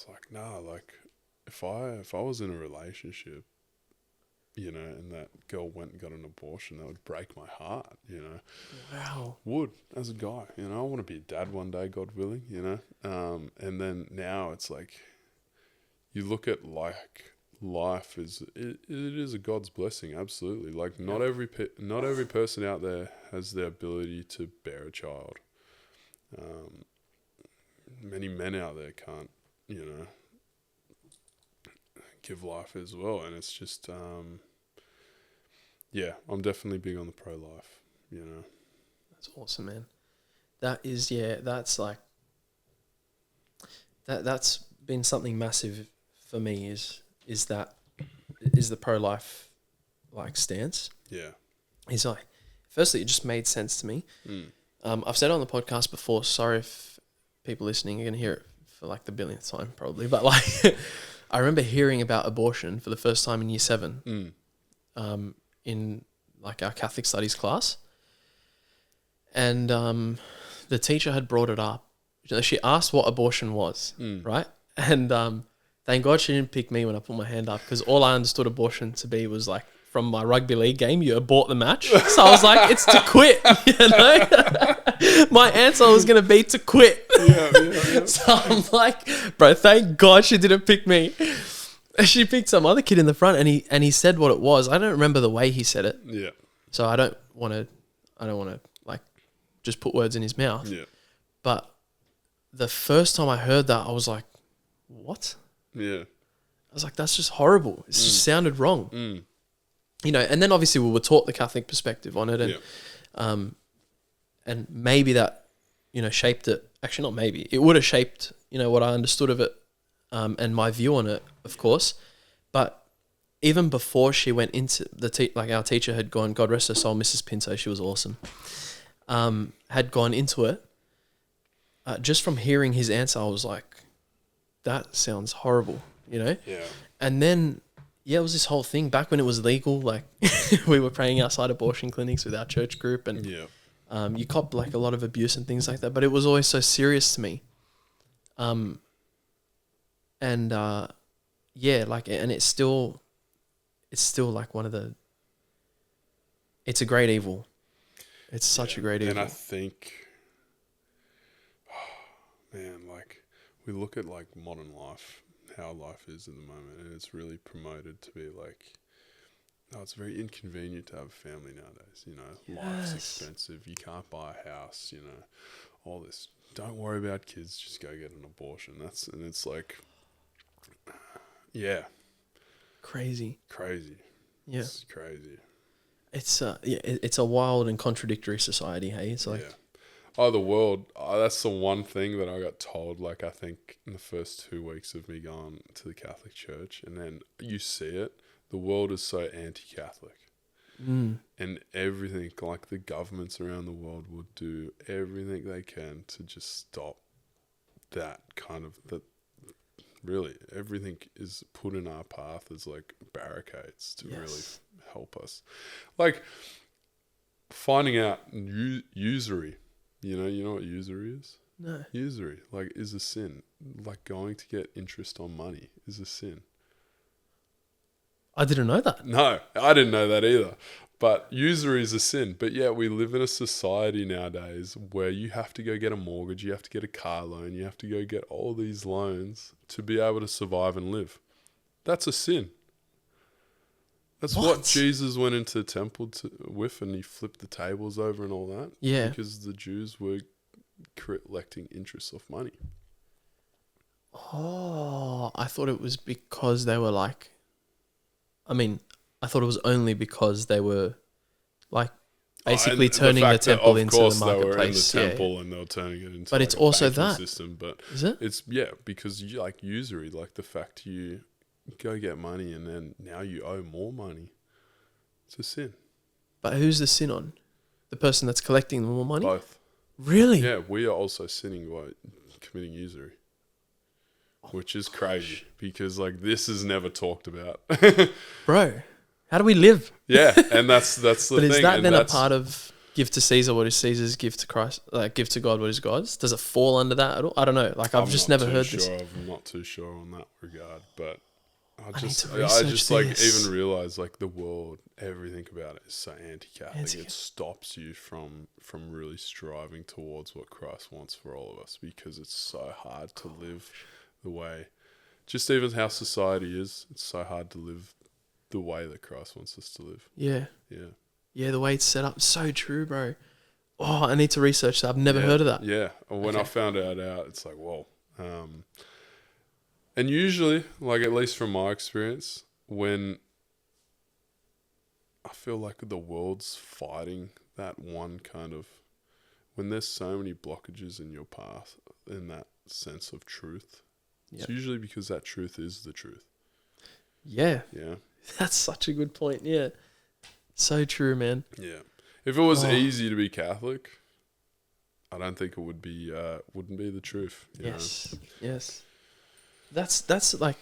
like, nah, like if I was in a relationship, and that girl went and got an abortion, that would break my heart, Wow. Would, as a guy, I want to be a dad one day, God willing, and then now it's like, you look at like life it is a God's blessing, absolutely. Like not every person out there has the ability to bear a child. Many men out there can't, give life as well, and it's just I'm definitely big on the pro-life. That's awesome, man. That's like that's been something massive for me is the pro-life like stance. Yeah. Is like, firstly, it just made sense to me. I've said it on the podcast before, sorry if people listening are going to hear it for like the billionth time probably, but like I remember hearing about abortion for the first time in year 7 in like our Catholic studies class, and the teacher had brought it up. She asked what abortion was, right? And thank God she didn't pick me when I put my hand up, because all I understood abortion to be was like, from my rugby league game, you abort the match. So I was like, it's to quit, My answer was going to be to quit. Yeah. So I'm like, bro, thank God she didn't pick me. She picked some other kid in the front, and he said what it was. I don't remember the way he said it. Yeah. So I don't want to like just put words in his mouth. Yeah. But the first time I heard that, I was like, what? Yeah. I was like, that's just horrible. It just sounded wrong. And then obviously we were taught the Catholic perspective on it, and maybe that, shaped it. Actually, not maybe. It would have shaped, what I understood of it, and my view on it, of course. But even before she went into our teacher had gone, God rest her soul, Mrs. Pinto, she was awesome, had gone into it. Just from hearing his answer, I was like, that sounds horrible, Yeah. And then, it was this whole thing back when it was legal. Like we were praying outside abortion clinics with our church group, and you cop like a lot of abuse and things like that. But it was always so serious to me. And it's still like it's a great evil. It's such a great evil. And I think, like we look at like modern life, how life is at the moment, and it's really promoted to be like, it's very inconvenient to have a family nowadays. Life's expensive. You can't buy a house. All this. Don't worry about kids. Just go get an abortion. And it's like, crazy. Yeah, it's crazy. It's a wild and contradictory society. Hey, it's like. Yeah. Oh, the world. That's the one thing that I got told, like, I think in the first 2 weeks of me going to the Catholic Church, and then you see it, the world is so anti-Catholic. And everything, like the governments around the world would do everything they can to just stop that kind of, really, everything is put in our path as like barricades to really help us. Like, finding out usury. You know what usury is? No. Usury, like, is a sin. Like, going to get interest on money is a sin. I didn't know that. No, I didn't know that either. But usury is a sin. But yeah, we live in a society nowadays where you have to go get a mortgage, you have to get a car loan, you have to go get all these loans to be able to survive and live. That's a sin. That's what Jesus went into the temple with, and he flipped the tables over and all that. Yeah. Because the Jews were collecting interest off money. Oh, I thought it was because they were like... I thought it was only because they were like basically turning the temple into the marketplace. Of course, they were in the temple and they were turning it into. But it's also that system. But is it? It's because you like usury, like the fact you go get money and then now you owe more money. It's a sin. But who's the sin on? The person that's collecting more money? Both. Really? Yeah, we are also sinning by committing usury. which is crazy because like this is never talked about. Bro, how do we live? Yeah, and that's the But thing. is that and then a that's- part of give to Caesar what is Caesar's, give to Christ, like give to God what is God's? Does it fall under that at all? I don't know. Like I've I'm just not never too heard sure. this. I'm not too sure on that regard, but I need just, to I research just like this. even realize like the world, everything about it is so anti-Catholic. Anti-Catholic. It stops you from really striving towards what Christ wants for all of us because it's so hard to live the way, just even how society is. It's so hard to live the way that Christ wants us to live. Yeah. Yeah. Yeah, the way it's set up. So true, bro. Oh, I need to research that. I've never Yeah, heard of that. Yeah. And when I Okay. found out, it's like, whoa. And usually, like at least from my experience, when I feel like the world's fighting that one kind of, when there's so many blockages in your path, in that sense of truth, Yep. it's usually because that truth is the truth. Yeah. Yeah. That's such a good point. Yeah. So true, man. Yeah. If it was Oh. easy to be Catholic, I don't think it would be, wouldn't be the truth. You Yes. Yes. That's like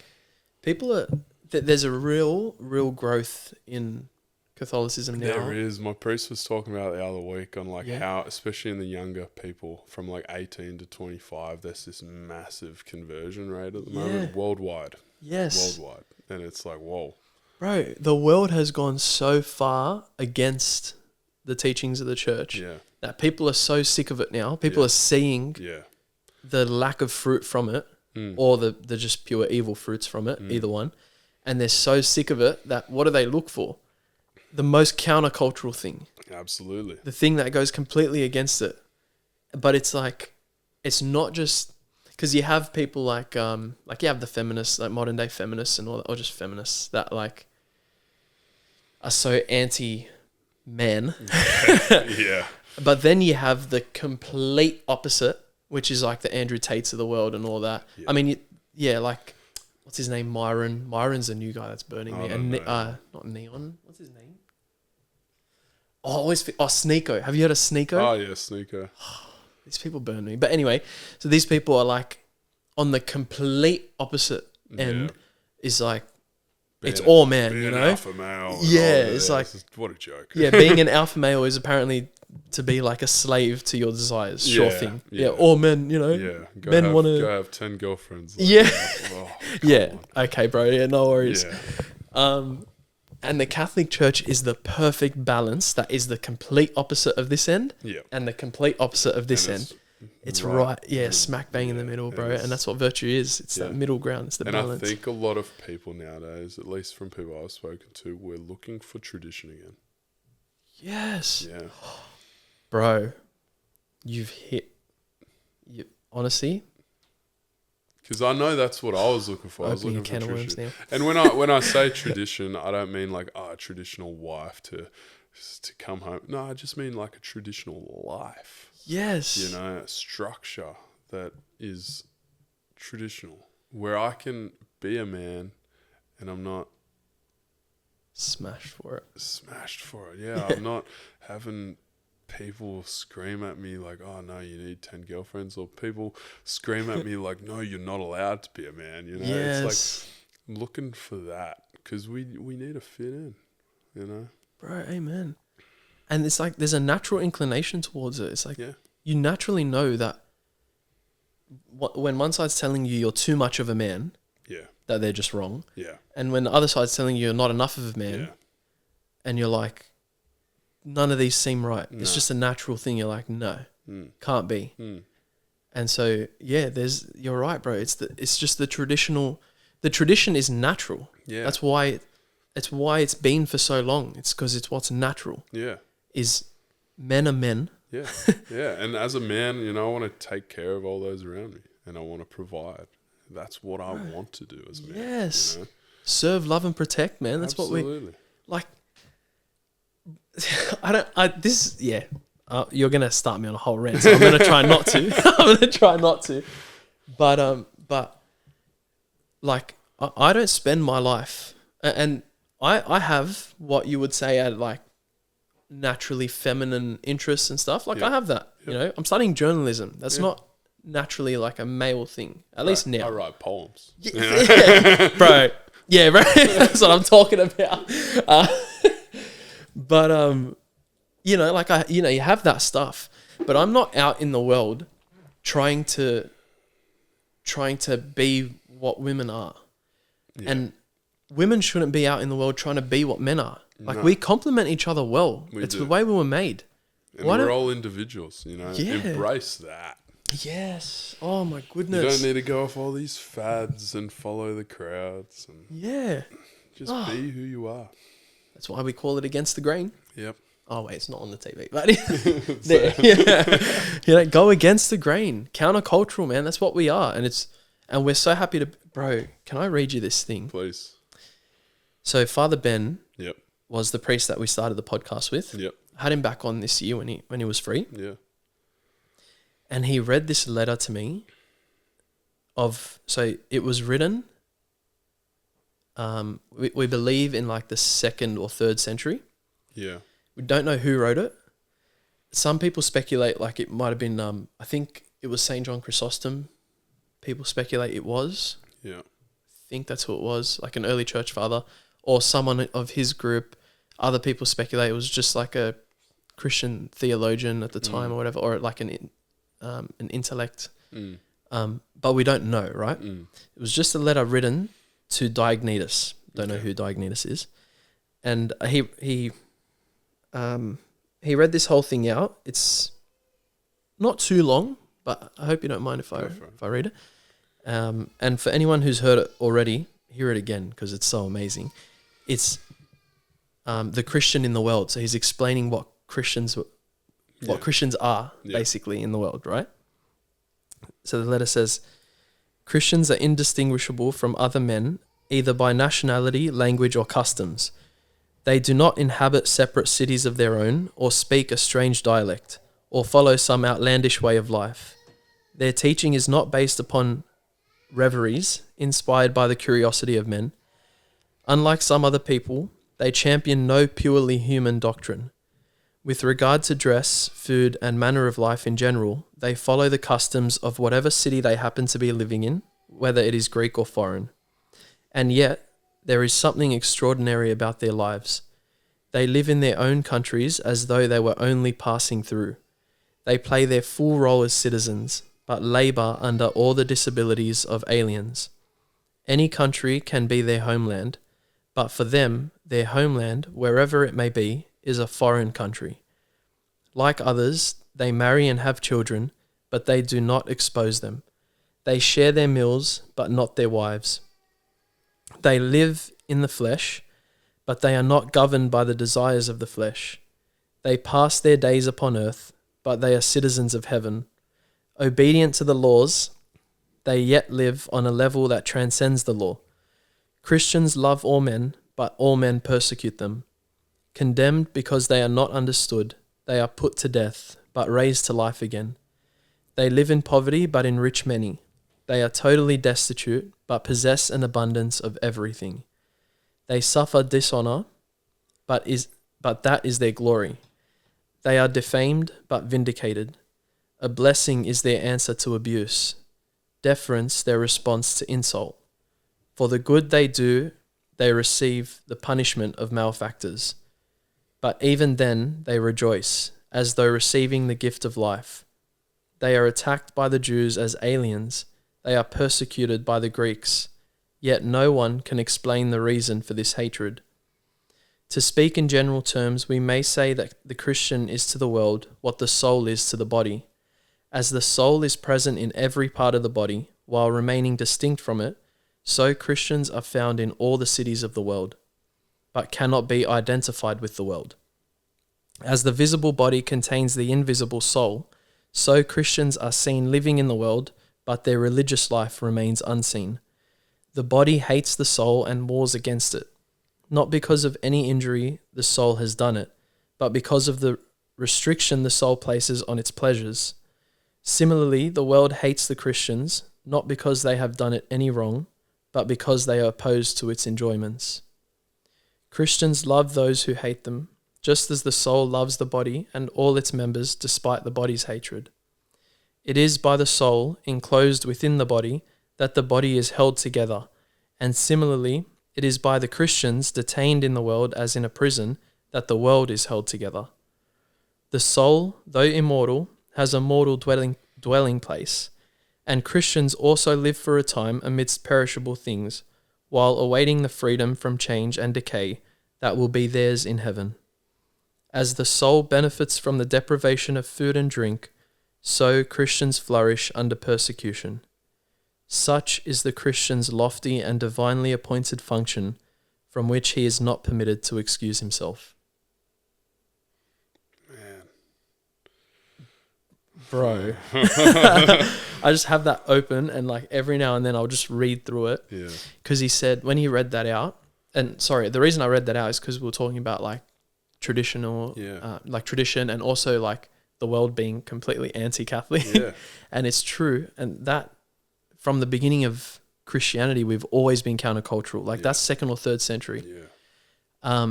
people are. There's a real growth in Catholicism know? now. There is. My priest was talking about the other week on like Yeah. how, especially in the younger people from like 18 to 25, there's this massive conversion rate at the moment worldwide. Yes. Worldwide. And it's like, whoa. Bro, the world has gone so far against the teachings of the church Yeah. that people are so sick of it now. People Yeah. are seeing Yeah. the lack of fruit from it or the just pure evil fruits from it, either one. And they're so sick of it that what do they look for? The most countercultural thing, Absolutely. the thing that goes completely against it. But it's like, it's not just because you have people like you have the feminists, like modern day feminists and all that, or just feminists that like are so anti men. Yeah. But then you have the complete opposite, which is like the Andrew Tates of the world and all that. Yeah. I mean, like, what's his name? Myron. Myron's a new guy that's burning me. I don't And know. not Neon. What's his name? Sneeko. Have you heard of Sneeko? Oh, yeah. Sneaker. These people burn me. But anyway, so these people are like on the complete opposite end. Is like, it's all man, being you an know? alpha male. Yeah, it's like- what a joke. Yeah, being an alpha male is apparently to be like a slave to your desires. Sure Yeah, thing. yeah. All men, you know? Yeah. Men want Go to. have 10 girlfriends. Like Yeah. that. Oh, come Yeah. on. Okay, bro. Yeah, no worries. Yeah. And the Catholic Church is the perfect balance. That is the complete opposite of this end Yeah. and the complete opposite of this And end. It's right. Yeah, smack bang in the yeah, middle, and bro. it's- And that's what virtue is. It's that yeah. middle ground. It's the And balance. I think a lot of people nowadays, at least from people I've spoken to, we're looking for tradition again. Yes. Yeah. Bro, you've hit. Honestly, Because I know that's what I was looking for. I was opening a looking can for of worms tradition. now. And when I say tradition, I don't mean like a traditional wife to come home. No, I just mean like a traditional life. Yes. You know, a structure that is traditional, where I can be a man and I'm not Smashed for it. smashed for it. Yeah, I'm not having people scream at me like, oh no, you need 10 girlfriends, or people scream at me like, no, you're not allowed to be a man. You know, Yes. it's like looking for that because we need to fit in, you know? Bro, amen. And it's like there's a natural inclination towards it. It's like Yeah. you naturally know that when one side's telling you you're too much of a man, Yeah. that they're just wrong. Yeah. And when the other side's telling you you're not enough of a man, Yeah. and you're like, none of these seem right. It's No. just a natural thing. You're like, no, can't be. And so, yeah, you're right, bro. It's just the tradition is natural. Yeah. That's why it's been for so long. It's because it's what's natural Yeah. is men are men. Yeah. Yeah. And as a man, you know, I want to take care of all those around me and I want to provide. That's what I want to do as a man. Yes. You know? Serve, love, and protect, man. That's what we Absolutely. like. You're gonna start me on a whole rant, so I'm gonna try not to. But like, I don't spend my life, and I have what you would say are like naturally feminine interests and stuff. Like Yeah. I have that. You know, I'm studying journalism. That's not naturally like a male thing, at least now. I write poems. Yeah, bro. Yeah, bro. That's what I'm talking about. But you know, like you have that stuff, but I'm not out in the world trying to be what women are, and women shouldn't be out in the world trying to be what men are. Like we complement each other well. It's the way we were made. And we're all individuals, you know. Yeah. Embrace that. Yes. Oh my goodness. You don't need to go off all these fads and follow the crowds. And just be who you are. That's why we call it Against the Grain. Yep. Oh wait, it's not on the TV, but go against the grain, countercultural, man. That's what we are, and we're so happy to, bro. Can I read you this thing, please? So Father Ben, yep, was the priest that we started the podcast with. Yep, I had him back on this year when he was free. Yeah, and he read this letter to me. So it was written. We believe in like the 2nd or 3rd century. Yeah. We don't know who wrote it. Some people speculate like it might have been, I think it was St. John Chrysostom. People speculate it was. Yeah. I think that's who it was, like an early church father or someone of his group. Other people speculate it was just like a Christian theologian at the time or whatever, or like an intellect. But we don't know, right? It was just a letter written to Diognetus. Don't know who Diognetus is. And he read this whole thing out. It's not too long, but I hope you don't mind if I read it. And for anyone who's heard it already, hear it again because it's so amazing. It's the Christian in the world. So he's explaining what Christians are basically in the world, right? So the letter says, Christians are indistinguishable from other men, either by nationality, language, or customs. They do not inhabit separate cities of their own, or speak a strange dialect, or follow some outlandish way of life. Their teaching is not based upon reveries inspired by the curiosity of men. Unlike some other people, they champion no purely human doctrine. With regard to dress, food, and manner of life in general, they follow the customs of whatever city they happen to be living in, whether it is Greek or foreign. And yet, there is something extraordinary about their lives. They live in their own countries as though they were only passing through. They play their full role as citizens, but labour under all the disabilities of aliens. Any country can be their homeland, but for them, their homeland, wherever it may be, is a foreign country. Like others, they marry and have children, but they do not expose them. They share their meals, but not their wives. They live in the flesh, but they are not governed by the desires of the flesh. They pass their days upon earth, but they are citizens of heaven. Obedient to the laws, they yet live on a level that transcends the law. Christians love all men, but all men persecute them. Condemned because they are not understood, they are put to death, but raised to life again. They live in poverty, but enrich many. They are totally destitute, but possess an abundance of everything. They suffer dishonor, but that is their glory. They are defamed, but vindicated. A blessing is their answer to abuse. Deference their response to insult. For the good they do, they receive the punishment of malefactors. But even then they rejoice, as though receiving the gift of life. They are attacked by the Jews as aliens. They are persecuted by the Greeks. Yet no one can explain the reason for this hatred. To speak in general terms, we may say that the Christian is to the world what the soul is to the body. As the soul is present in every part of the body, while remaining distinct from it, so Christians are found in all the cities of the world, but cannot be identified with the world. As the visible body contains the invisible soul, so Christians are seen living in the world, but their religious life remains unseen. The body hates the soul and wars against it, not because of any injury the soul has done it, but because of the restriction the soul places on its pleasures. Similarly, the world hates the Christians, not because they have done it any wrong, but because they are opposed to its enjoyments. Christians love those who hate them, just as the soul loves the body and all its members despite the body's hatred. It is by the soul enclosed within the body that the body is held together, and similarly, it is by the Christians detained in the world as in a prison that the world is held together. The soul, though immortal, has a mortal dwelling place, and Christians also live for a time amidst perishable things, while awaiting the freedom from change and decay that will be theirs in heaven. As the soul benefits from the deprivation of food and drink, so Christians flourish under persecution. Such is the Christian's lofty and divinely appointed function, from which he is not permitted to excuse himself. Man. Bro. I just have that open, and like every now and then I'll just read through it. Yeah. Because he said, when he read that out, and sorry, the reason I read that out is because we were talking about like traditional, like tradition, and also like the world being completely anti-Catholic. Yeah. And it's true. And that, from the beginning of Christianity, we've always been countercultural. Like that's 2nd or 3rd century. Yeah.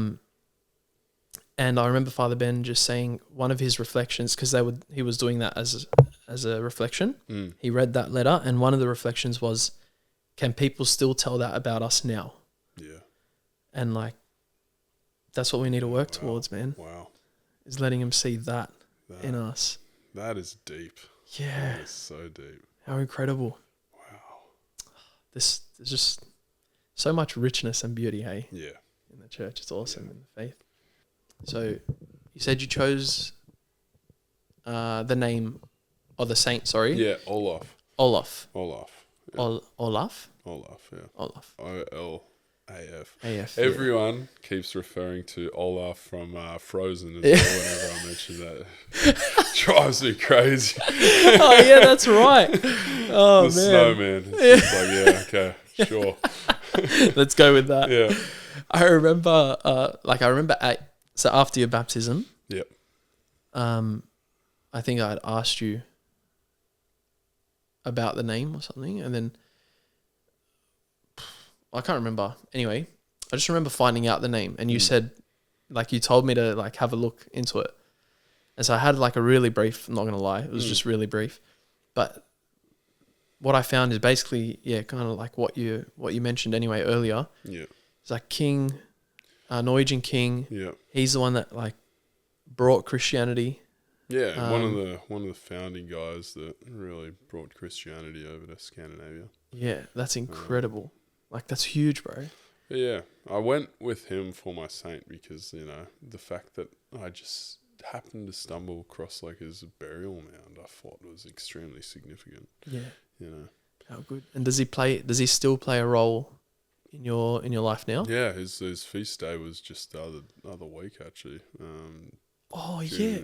And I remember Father Ben just saying one of his reflections, because he was doing that as a reflection. He read that letter, and one of the reflections was, can people still tell that about us now? Yeah. And like, that's what we need to work towards, man. Wow. Is letting him see that in us. That is deep. Yeah. That is so deep. How incredible. Wow. There's just so much richness and beauty, hey? Yeah. In the church. It's awesome in the faith. So you said you chose the name of the saint, sorry? Yeah, Olaf. Olaf. Olaf. Yeah. Olaf? Olaf, yeah. Olaf. O-L-A-F. AF. Everyone keeps referring to Olaf from Frozen as well whenever I mention that. Drives me crazy. Oh, yeah, that's right. Oh, the man. snowman. It's just like, okay, sure. Let's go with that. Yeah. I remember, so after your baptism, Yep. I think I'd asked you about the name or something, and then I can't remember. Anyway, I just remember finding out the name, and you said, like, you told me to like have a look into it, and so I had like a really brief. I'm not gonna lie, it was just really brief, but what I found is basically, kind of like what you mentioned anyway earlier. Yeah. It's like king, Norwegian king. Yeah. He's the one that like brought Christianity. Yeah, one of the founding guys that really brought Christianity over to Scandinavia. Yeah, that's incredible. Like that's huge, bro. But yeah, I went with him for my saint because, the fact that I just happened to stumble across like his burial mound, I thought was extremely significant. Yeah. How good. And does he still play a role in your life now? Yeah, his feast day was just the other week actually.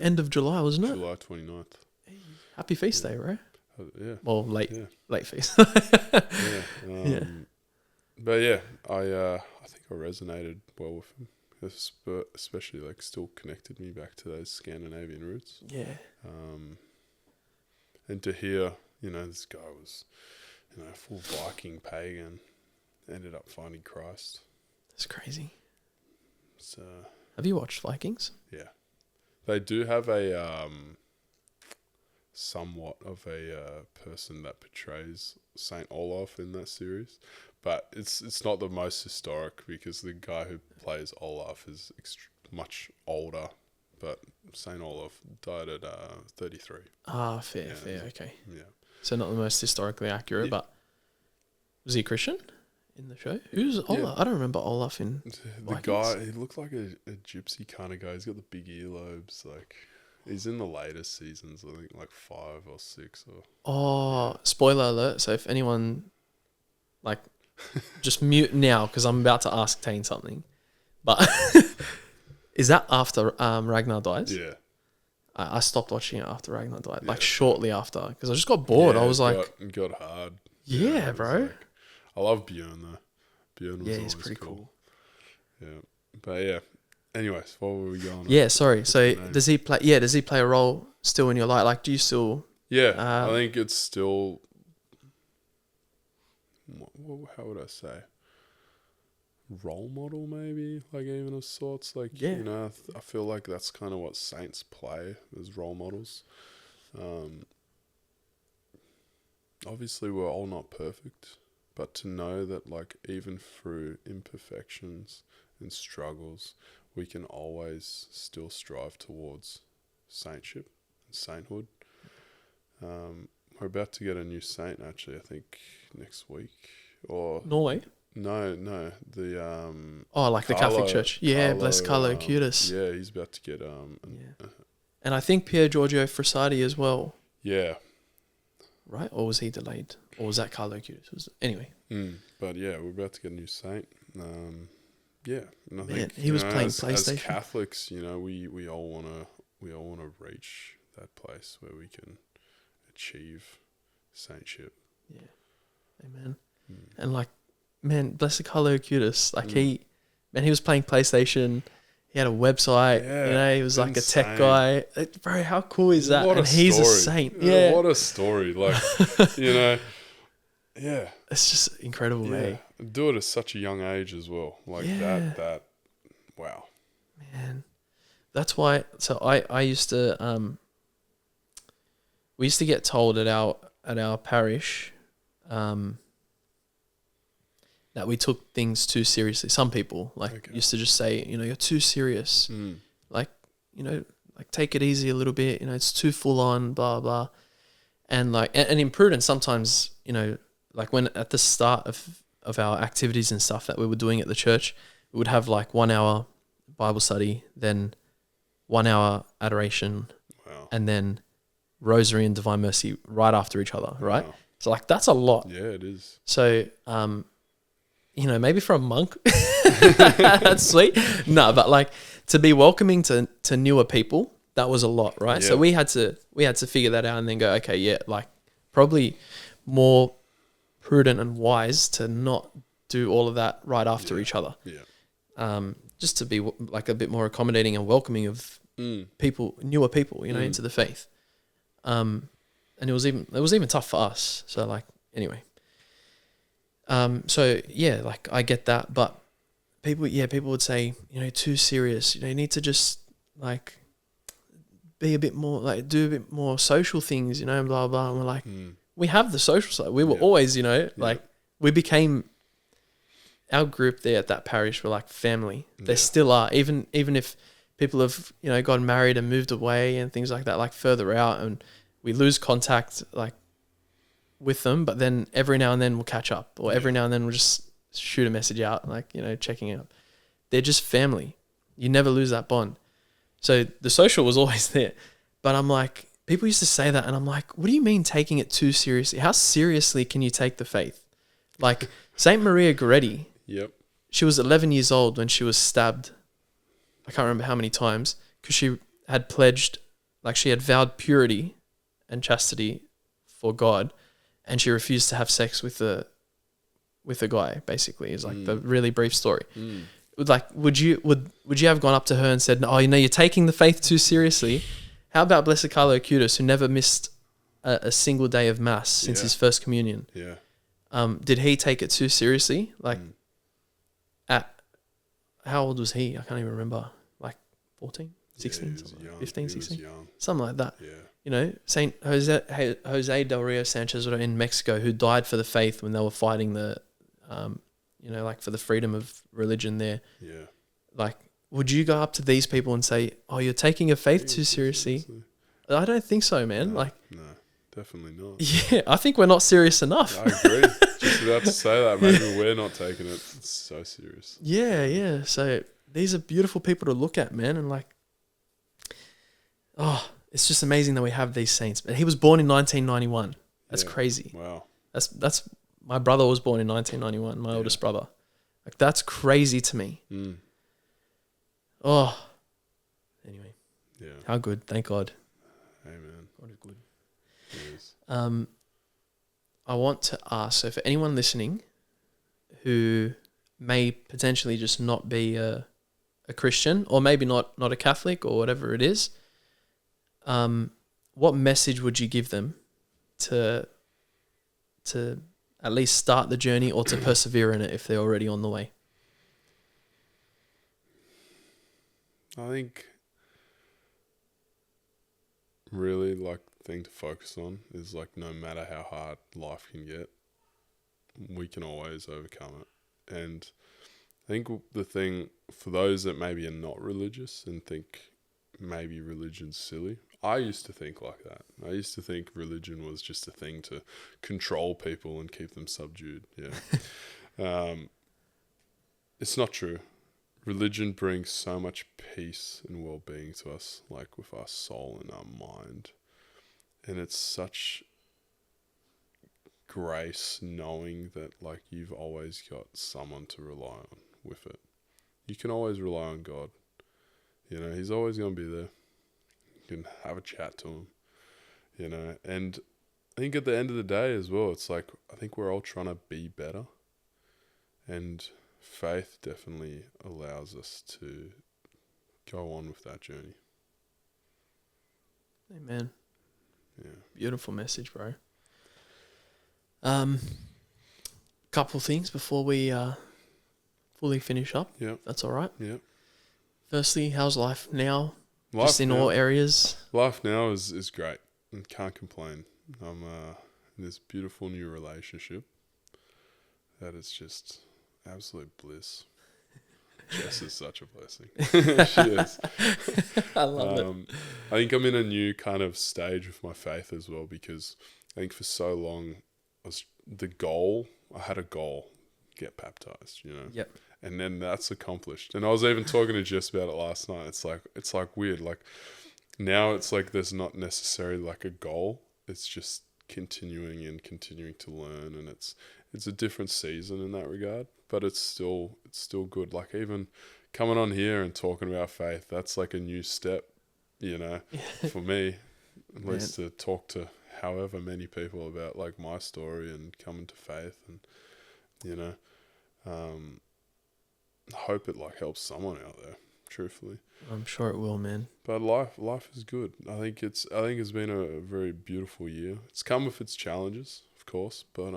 End of July, wasn't it? July 29th. Hey, happy feast day, bro. Yeah. Well, late feast. Yeah. But yeah, I think I resonated well with him, especially like still connected me back to those Scandinavian roots. Yeah. And to hear, this guy was, full Viking pagan, ended up finding Christ. That's crazy. So. Have you watched Vikings? Yeah. They do have a somewhat of a person that portrays Saint Olaf in that series, but it's not the most historic because the guy who plays Olaf is much older. But Saint Olaf died at 33. Ah, fair, okay. Yeah. So not the most historically accurate, but was he a Christian in the show? Who's Olaf? Yeah. I don't remember Olaf in the Vikings. guy. He looked like a gypsy kind of guy. He's got the big earlobes. Like he's in the latest seasons. I think like 5 or 6 or. Oh, spoiler alert! So if anyone, like, just mute now because I'm about to ask Taine something. But is that after Ragnar dies? Yeah. I stopped watching it after Ragnar died, like shortly after, because I just got bored. I was like, it got hard. Yeah, bro. Like, I love Björn though. Björn was he's always pretty cool. Yeah, but yeah. Anyways, what were we going? Yeah, sorry. So does he play? Yeah, does he play a role still in your life? Like, do you still? Yeah, I think it's still. How would I say? Role model, maybe, like even of sorts. Like I feel like that's kind of what saints play as role models. obviously we're all not perfect, but to know that like even through imperfections and struggles, we can always still strive towards saintship and sainthood. We're about to get a new saint actually, I think next week. Or Norway? no, the like the Catholic Church. Yeah, bless Carlo Acutis. Yeah, he's about to get And I think Pier Giorgio Frassati as well. Yeah. Right? Or was he delayed? Or was that Carlo Acutis? Anyway. But yeah, we're about to get a new saint. Yeah, and I think he was playing PlayStation. As Catholics, we all wanna reach that place where we can achieve saintship. Yeah, amen. And like, man, bless the Carlo Acutis. Like he was playing PlayStation. He had a website. Yeah, he was like a tech guy. Bro, how cool is that? And he's a saint. Yeah, what a story. Like, yeah, it's just incredible, man. Do it at such a young age as well. Like that. Wow, man. That's why. So I used to we used to get told at our parish that we took things too seriously. Some people used to just say, you're too serious. Like take it easy a little bit. It's too full on. Blah blah. And and in Prudence sometimes like when at the start of our activities and stuff that we were doing at the church, we would have like 1 hour Bible study, then 1 hour adoration, and then Rosary and Divine Mercy right after each other, right? Wow. So that's a lot. Yeah, it is. So, maybe for a monk, that's sweet. No, but to be welcoming to newer people, that was a lot, right? Yeah. So we had to figure that out and then go, okay, yeah, probably more prudent and wise to not do all of that right after each other. Yeah. Just to be a bit more accommodating and welcoming of people, newer people, into the faith. And it was even tough for us. So anyway. So yeah, I get that, but people would say, too serious. You need to just be a bit more, do a bit more social things, and blah blah. And we're like, we have the social side. We were always, we became our group there at that parish were like family. They still are, even if people have gotten married and moved away and things like that, further out, and we lose contact with them, but then every now and then we'll catch up, or every now and then we'll just shoot a message out, checking out. They're just family. You never lose that bond. So the social was always there, but I'm like, people used to say that, and I'm like, what do you mean taking it too seriously? How seriously can you take the faith? Saint Maria Goretti. Yep. She was 11 years old when she was stabbed. I can't remember how many times, because she had pledged, she had vowed purity and chastity for God, and she refused to have sex with a guy. Basically, is the really brief story. Would you have gone up to her and said, "Oh, you're taking the faith too seriously"? How about Blessed Carlo Acutis, who never missed a single day of mass since his first communion? Yeah. Did he take it too seriously? At how old was he? I can't even remember. 14, 16, 15, 16, something like that. Yeah. Saint Jose del Rio Sanchez in Mexico, who died for the faith when they were fighting the, for the freedom of religion there. Yeah. Would you go up to these people and say, "Oh, you're taking your faith too seriously"? I don't think so, man. No, definitely not. Yeah, I think we're not serious enough. I agree. Just about to say that, maybe we're not taking it so serious. Yeah. So these are beautiful people to look at, man, and it's just amazing that we have these saints. But he was born in 1991. That's crazy. Wow. That's my brother was born in 1991. My oldest brother. That's crazy to me. Oh. Anyway. Yeah. How good. Thank God. Amen. God is good. He is. I want to ask, so for anyone listening who may potentially just not be a Christian, or maybe not a Catholic, or whatever it is, what message would you give them to at least start the journey, or to persevere in it if they're already on the way? I think really like thing to focus on is like no matter how hard life can get, we can always overcome it. And I think the thing for those that maybe are not religious and think maybe religion's silly, I used to think like that. I used to think religion was just a thing to control people and keep them subdued. Yeah. It's not true. Religion brings so much peace and well-being to us, like with our soul and our mind. And it's such grace knowing that like you've always got someone to rely on with it. You can always rely on God. You know, he's always going to be there. You can have a chat to him, you know. And I think at the end of the day as well, it's like, I think we're all trying to be better. And faith definitely allows us to go on with that journey. Amen. Yeah. Beautiful message, bro. Couple things before we fully finish up. Yeah. That's all right. Yeah. Firstly, how's life now? Life Just in now, all areas. Life now is great. And can't complain. I'm in this beautiful new relationship that is just absolute bliss. Jess is such a blessing. She is. I love it. I think I'm in a new kind of stage with my faith as well, because I think for so long I had a goal, get baptized, you know. Yep. And then that's accomplished. And I was even talking to Jess about it last night. It's like weird. Like now it's like there's not necessarily like a goal. It's just continuing to learn, and it's a different season in that regard, but it's still good. Like even coming on here and talking about faith, that's like a new step, you know, for me, at least to talk to however many people about like my story and coming to faith, and you know, I hope it like helps someone out there, truthfully. I'm sure it will, man. But life is good. I think it's been a very beautiful year. It's come with its challenges, of course, but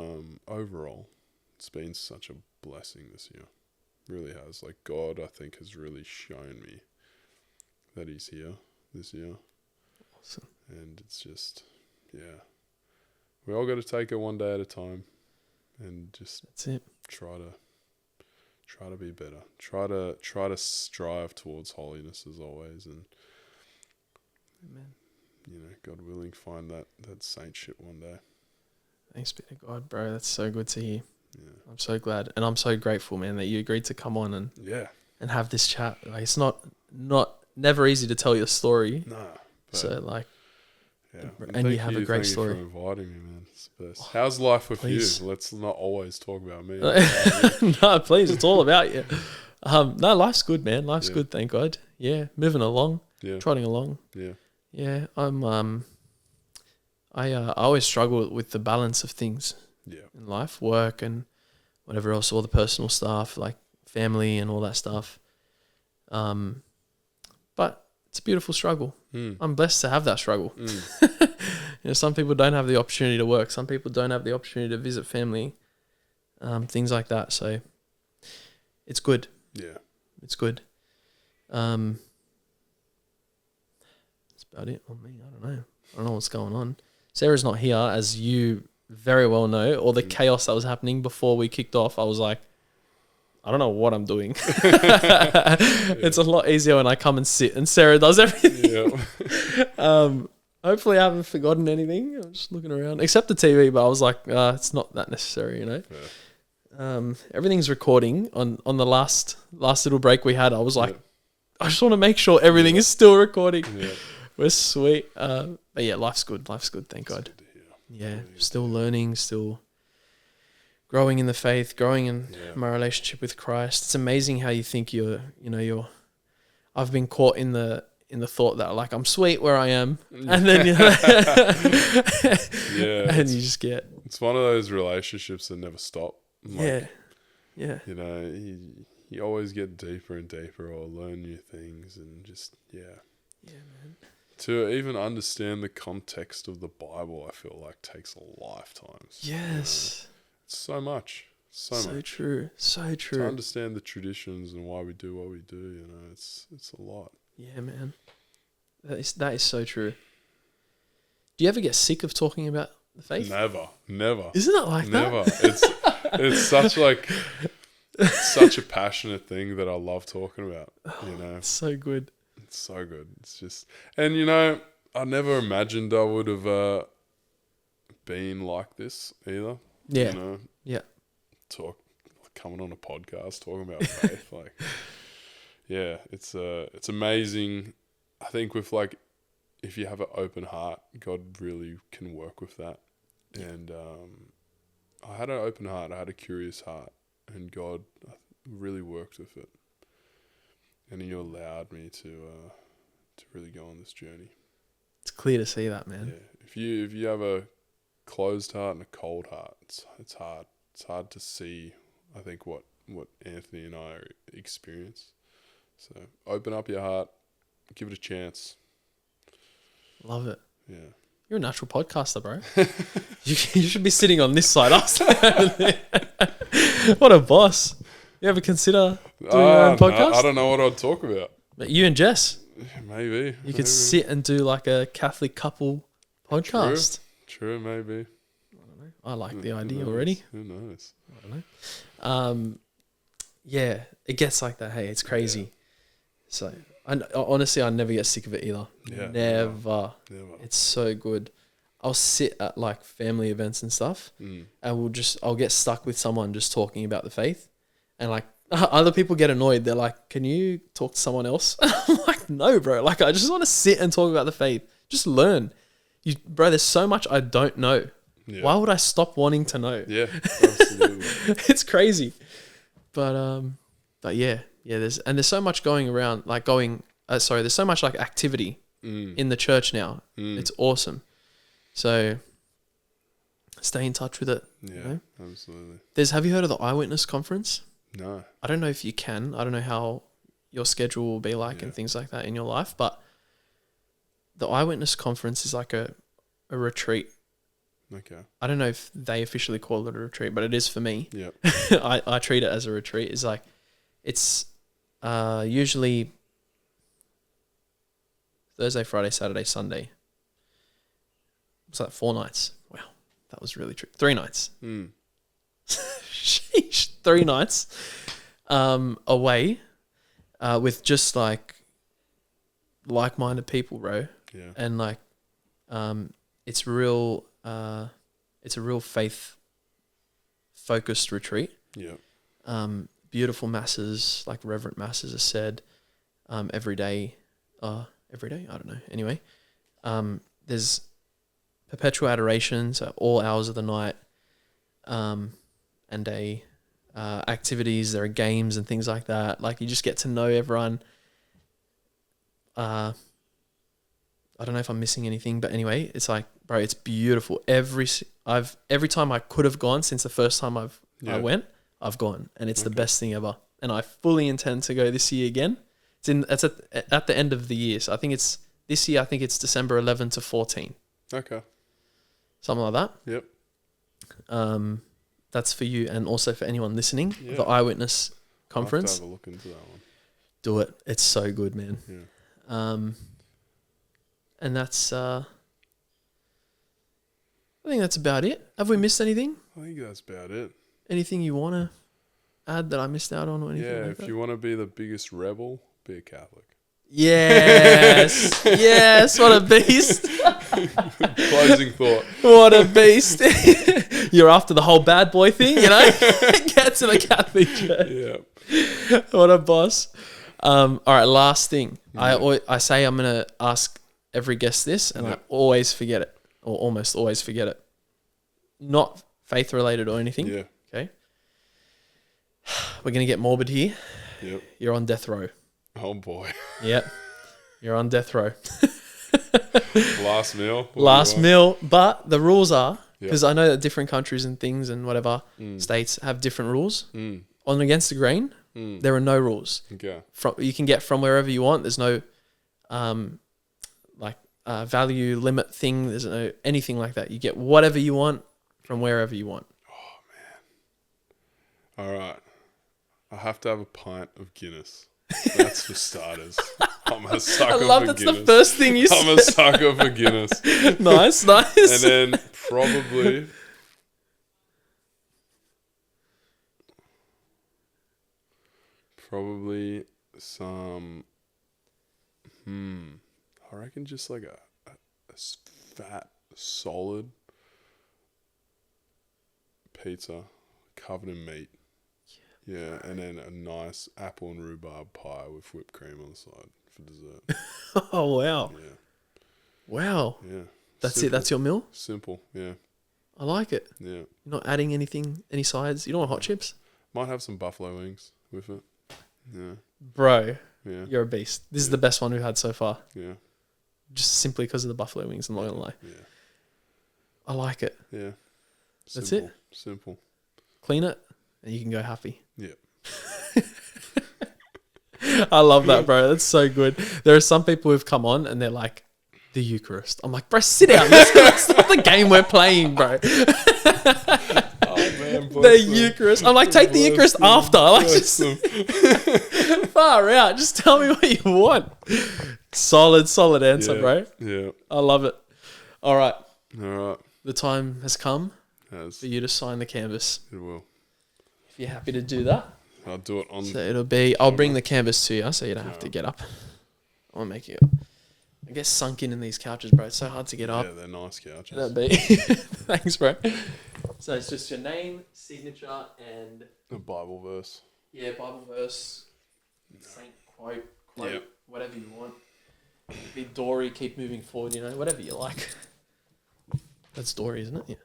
overall, it's been such a blessing this year. Really has. Like God, I think, has really shown me that He's here this year. Awesome. And it's just, yeah, we all got to take it one day at a time, and just that's it. Try to be better. Try to strive towards holiness as always, and Amen. you know, God willing, find that saintship one day. Thanks be to God, bro. That's so good to hear. Yeah. I'm so glad, and I'm so grateful, man, that you agreed to come on and have this chat. Like, it's never easy to tell your story. No. So like, yeah. And you have a great story. Thank you for inviting me, man. It's the best. How's life with please. you? Let's not always talk about me. No, please. It's all about you. No, life's good, man. Life's good. Thank God. Yeah. Moving along. Yeah. Trotting along. Yeah. Yeah. I always struggle with the balance of things in life, work and whatever else, all the personal stuff, like family and all that stuff. But it's a beautiful struggle. I'm blessed to have that struggle. You know, some people don't have the opportunity to work. Some people don't have the opportunity to visit family, things like that. So it's good. Yeah. It's good. That's about it on me. I don't know what's going on. Sarah's not here, as you very well know. All the chaos that was happening before we kicked off, I was like, I don't know what I'm doing. It's a lot easier when I come and sit and Sarah does everything. Yeah. Hopefully I haven't forgotten anything. I'm just looking around, except the TV, but I was like, it's not that necessary, you know. Yeah. Everything's recording on the last little break we had. I was like, I just want to make sure everything is still recording. Yeah. We're sweet. But yeah, life's good. Life's good. Thank God. Yeah. Still learning, still growing in the faith, growing in my relationship with Christ. It's amazing how you think I've been caught in the thought that like I'm sweet where I am, and then and you just get. It's one of those relationships that never stop. Like, yeah. You know, you always get deeper and deeper, or learn new things, and just man. To even understand the context of the Bible, I feel like takes lifetimes. Yes. You know? It's so much. So much. True. So true. To understand the traditions and why we do what we do, you know, it's a lot. Yeah, man. That is so true. Do you ever get sick of talking about the faith? Never. Isn't it like Never. that? It's such a passionate thing that I love talking about. You know, It's so good. it's so good. It's just, and I never imagined I would have been like this either. Yeah. You know, Yeah. coming on a podcast talking about faith, like, yeah, it's amazing. I think with like, if you have an open heart, God really can work with that. And I had an open heart. I had a curious heart, and God really worked with it. And He allowed me to really go on this journey. It's clear to see that, man. Yeah, if you have a closed heart and a cold heart, it's hard. It's hard to see, I think, what Anthony and I experience. So open up your heart, give it a chance. Love it. Yeah. You're a natural podcaster, bro. you should be sitting on this side. What a boss. You ever consider doing your own podcast? No, I don't know what I'd talk about. You and Jess. Maybe. You could sit and do like a Catholic couple podcast. True, maybe. I like the idea already. Who knows? I don't know. Yeah, it gets like that. Hey, it's crazy. Yeah. So, honestly, I never get sick of it either. Yeah, Never. Never. It's so good. I'll sit at like family events and stuff, and I'll get stuck with someone just talking about the faith, and like other people get annoyed. They're like, "Can you talk to someone else?" I'm like, "No, bro. Like, I just want to sit and talk about the faith. Just learn, bro. There's so much I don't know. Yeah. Why would I stop wanting to know? Yeah, absolutely. It's crazy, but yeah. There's so much going around. Like there's so much like activity in the church now. It's awesome. So stay in touch with it. Yeah, you know? Absolutely. Have you heard of the Eyewitness Conference? No. I don't know if you can. I don't know how your schedule will be like and things like that in your life, but the Eyewitness Conference is like a retreat. Okay. I don't know if they officially call it a retreat, but it is for me. Yeah. I treat it as a retreat. It's like, it's usually Thursday, Friday, Saturday, Sunday. What's that? 4 nights. Wow. That was really true. 3 nights. Sheesh. 3 nights away with just like-minded people, bro. Yeah. And like it's a real faith focused retreat. Yeah. Beautiful masses, like reverent masses are said every day. Every day? I don't know. Anyway, there's perpetual adoration, so all hours of the night, and activities. There are games and things like that. Like you just get to know everyone. I don't know if I'm missing anything, but anyway, it's like, bro, it's beautiful. Every time I could have gone since the first time I went, I've gone, and it's the best thing ever. And I fully intend to go this year again. It's at the end of the year, so I think it's this year. I think it's December 11 to 14. Okay. Something like that. Yep. That's for you, and also for anyone listening. Yeah. The Eyewitness Conference. I'll have to have a look into that one. Do it. It's so good, man. Yeah. And that's. I think that's about it. Have we missed anything? I think that's about it. Anything you want to add that I missed out on or anything? Yeah, like if that? you want to be the biggest rebel, be a Catholic. Yes. Yes. What a beast. Closing thought. What a beast. You're after the whole bad boy thing, you know? Get to the Catholic Church. Yeah. What a boss. All right, last thing. I say I'm going to ask every guest this, and I always forget it, or almost always forget it. Not faith related or anything. Yeah. Okay. We're going to get morbid here. Yep. You're on death row. Oh boy. Yep. You're on death row. Last meal. Last meal. But the rules are, because I know that different countries and things and whatever states have different rules. On Against the Grain, there are no rules. Okay. You can get from wherever you want. There's no value limit thing. There's no anything like that. You get whatever you want from wherever you want. Oh man. All right. I have to have a pint of Guinness. That's for starters. I'm a sucker I love for that's Guinness. the first thing you I'm said. a sucker for Guinness. Nice. And then probably some, I reckon just like a fat, solid pizza covered in meat. Yeah, and then a nice apple and rhubarb pie with whipped cream on the side for dessert. Oh, wow. Yeah. Wow. Yeah. That's Simple. it. That's your meal? Simple. Yeah. I like it. Yeah. You're not adding anything, any sides? You don't want hot chips? Might have some buffalo wings with it. Yeah. Bro, Yeah. you're a beast. This is the best one we've had so far. Yeah. Just simply because of the buffalo wings, I'm not going to lie. Yeah. I like it. Yeah. That's it? Simple. Clean it, and you can go happy. Yeah. I love that, bro. That's so good. There are some people who've come on and they're like, the Eucharist. I'm like, bro, sit down. That's not the game we're playing, bro. Oh, man. The Eucharist. I'm like, take the Eucharist after. Like, just far out. Just tell me what you want. Solid answer, bro. Yeah. I love it. All right. All right. The time has come Has. for you to sign the canvas. It will. If you're happy to do that. I'll do it on. So it'll be, I'll bring the canvas to you so you don't have to get up. I'll make you, I guess, sunk in these couches, bro. It's so hard to get up. Yeah, they're nice couches. That'd be. Thanks, bro. So it's just your name, signature, and A Bible verse. yeah, Bible verse, saint quote, Yep. whatever you want. Be Dory, keep moving forward, whatever you like. That's Dory, isn't it? Yeah.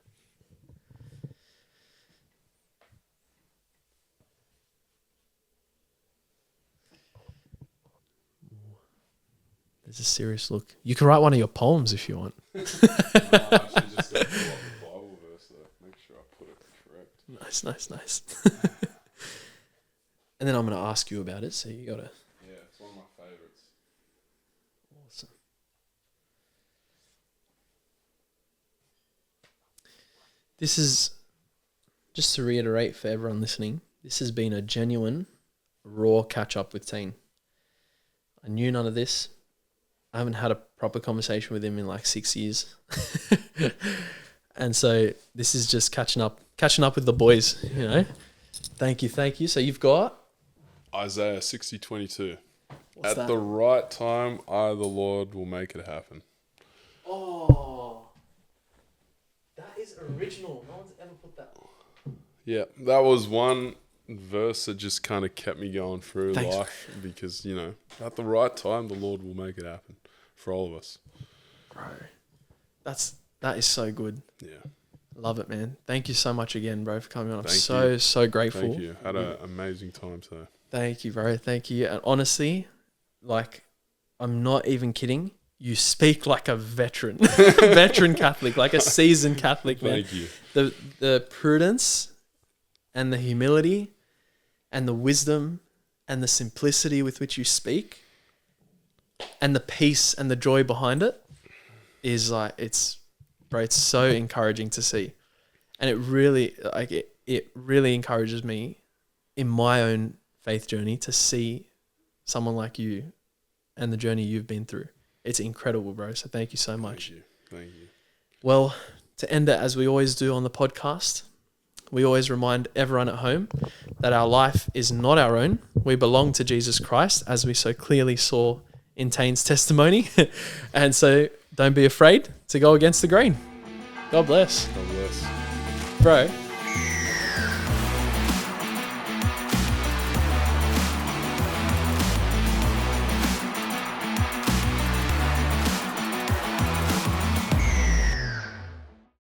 There's a serious look. You can write one of your poems if you want. I actually just got to pull up the Bible verse though. Make sure I put it correct. Nice. And then I'm going to ask you about it, so you got to... Yeah, it's one of my favourites. Awesome. This is, just to reiterate for everyone listening, this has been a genuine, raw catch-up with Taine. I knew none of this. I haven't had a proper conversation with him in like 6 years. And so this is just catching up with the boys, Thank you. So you've got... Isaiah 60:22. What's At that? the right time, I, the Lord, will make it happen. Oh, that is original. No one's ever put that. Yeah, that was one verse that just kind of kept me going through Thanks. life because, at the right time, the Lord will make it happen for all of us. Bro, that is so good. Yeah. Love it, man. Thank you so much again, bro, for coming on. I'm Thank you. so grateful. Thank you. Had an amazing time today. Thank you, bro. Thank you. And honestly, like, I'm not even kidding. You speak like a veteran, veteran Catholic, like a seasoned Catholic, man. Thank you. The prudence and the humility and the wisdom and the simplicity with which you speak and the peace and the joy behind it is like, it's so encouraging to see. And it really, it really encourages me in my own faith journey to see someone like you and the journey you've been through. It's incredible, bro. So thank you so much. Thank you. Well, to end it as we always do on the podcast, we always remind everyone at home that our life is not our own. We belong to Jesus Christ, as we so clearly saw in Taine's testimony. And so don't be afraid to go against the grain. God bless. God bless. Bro,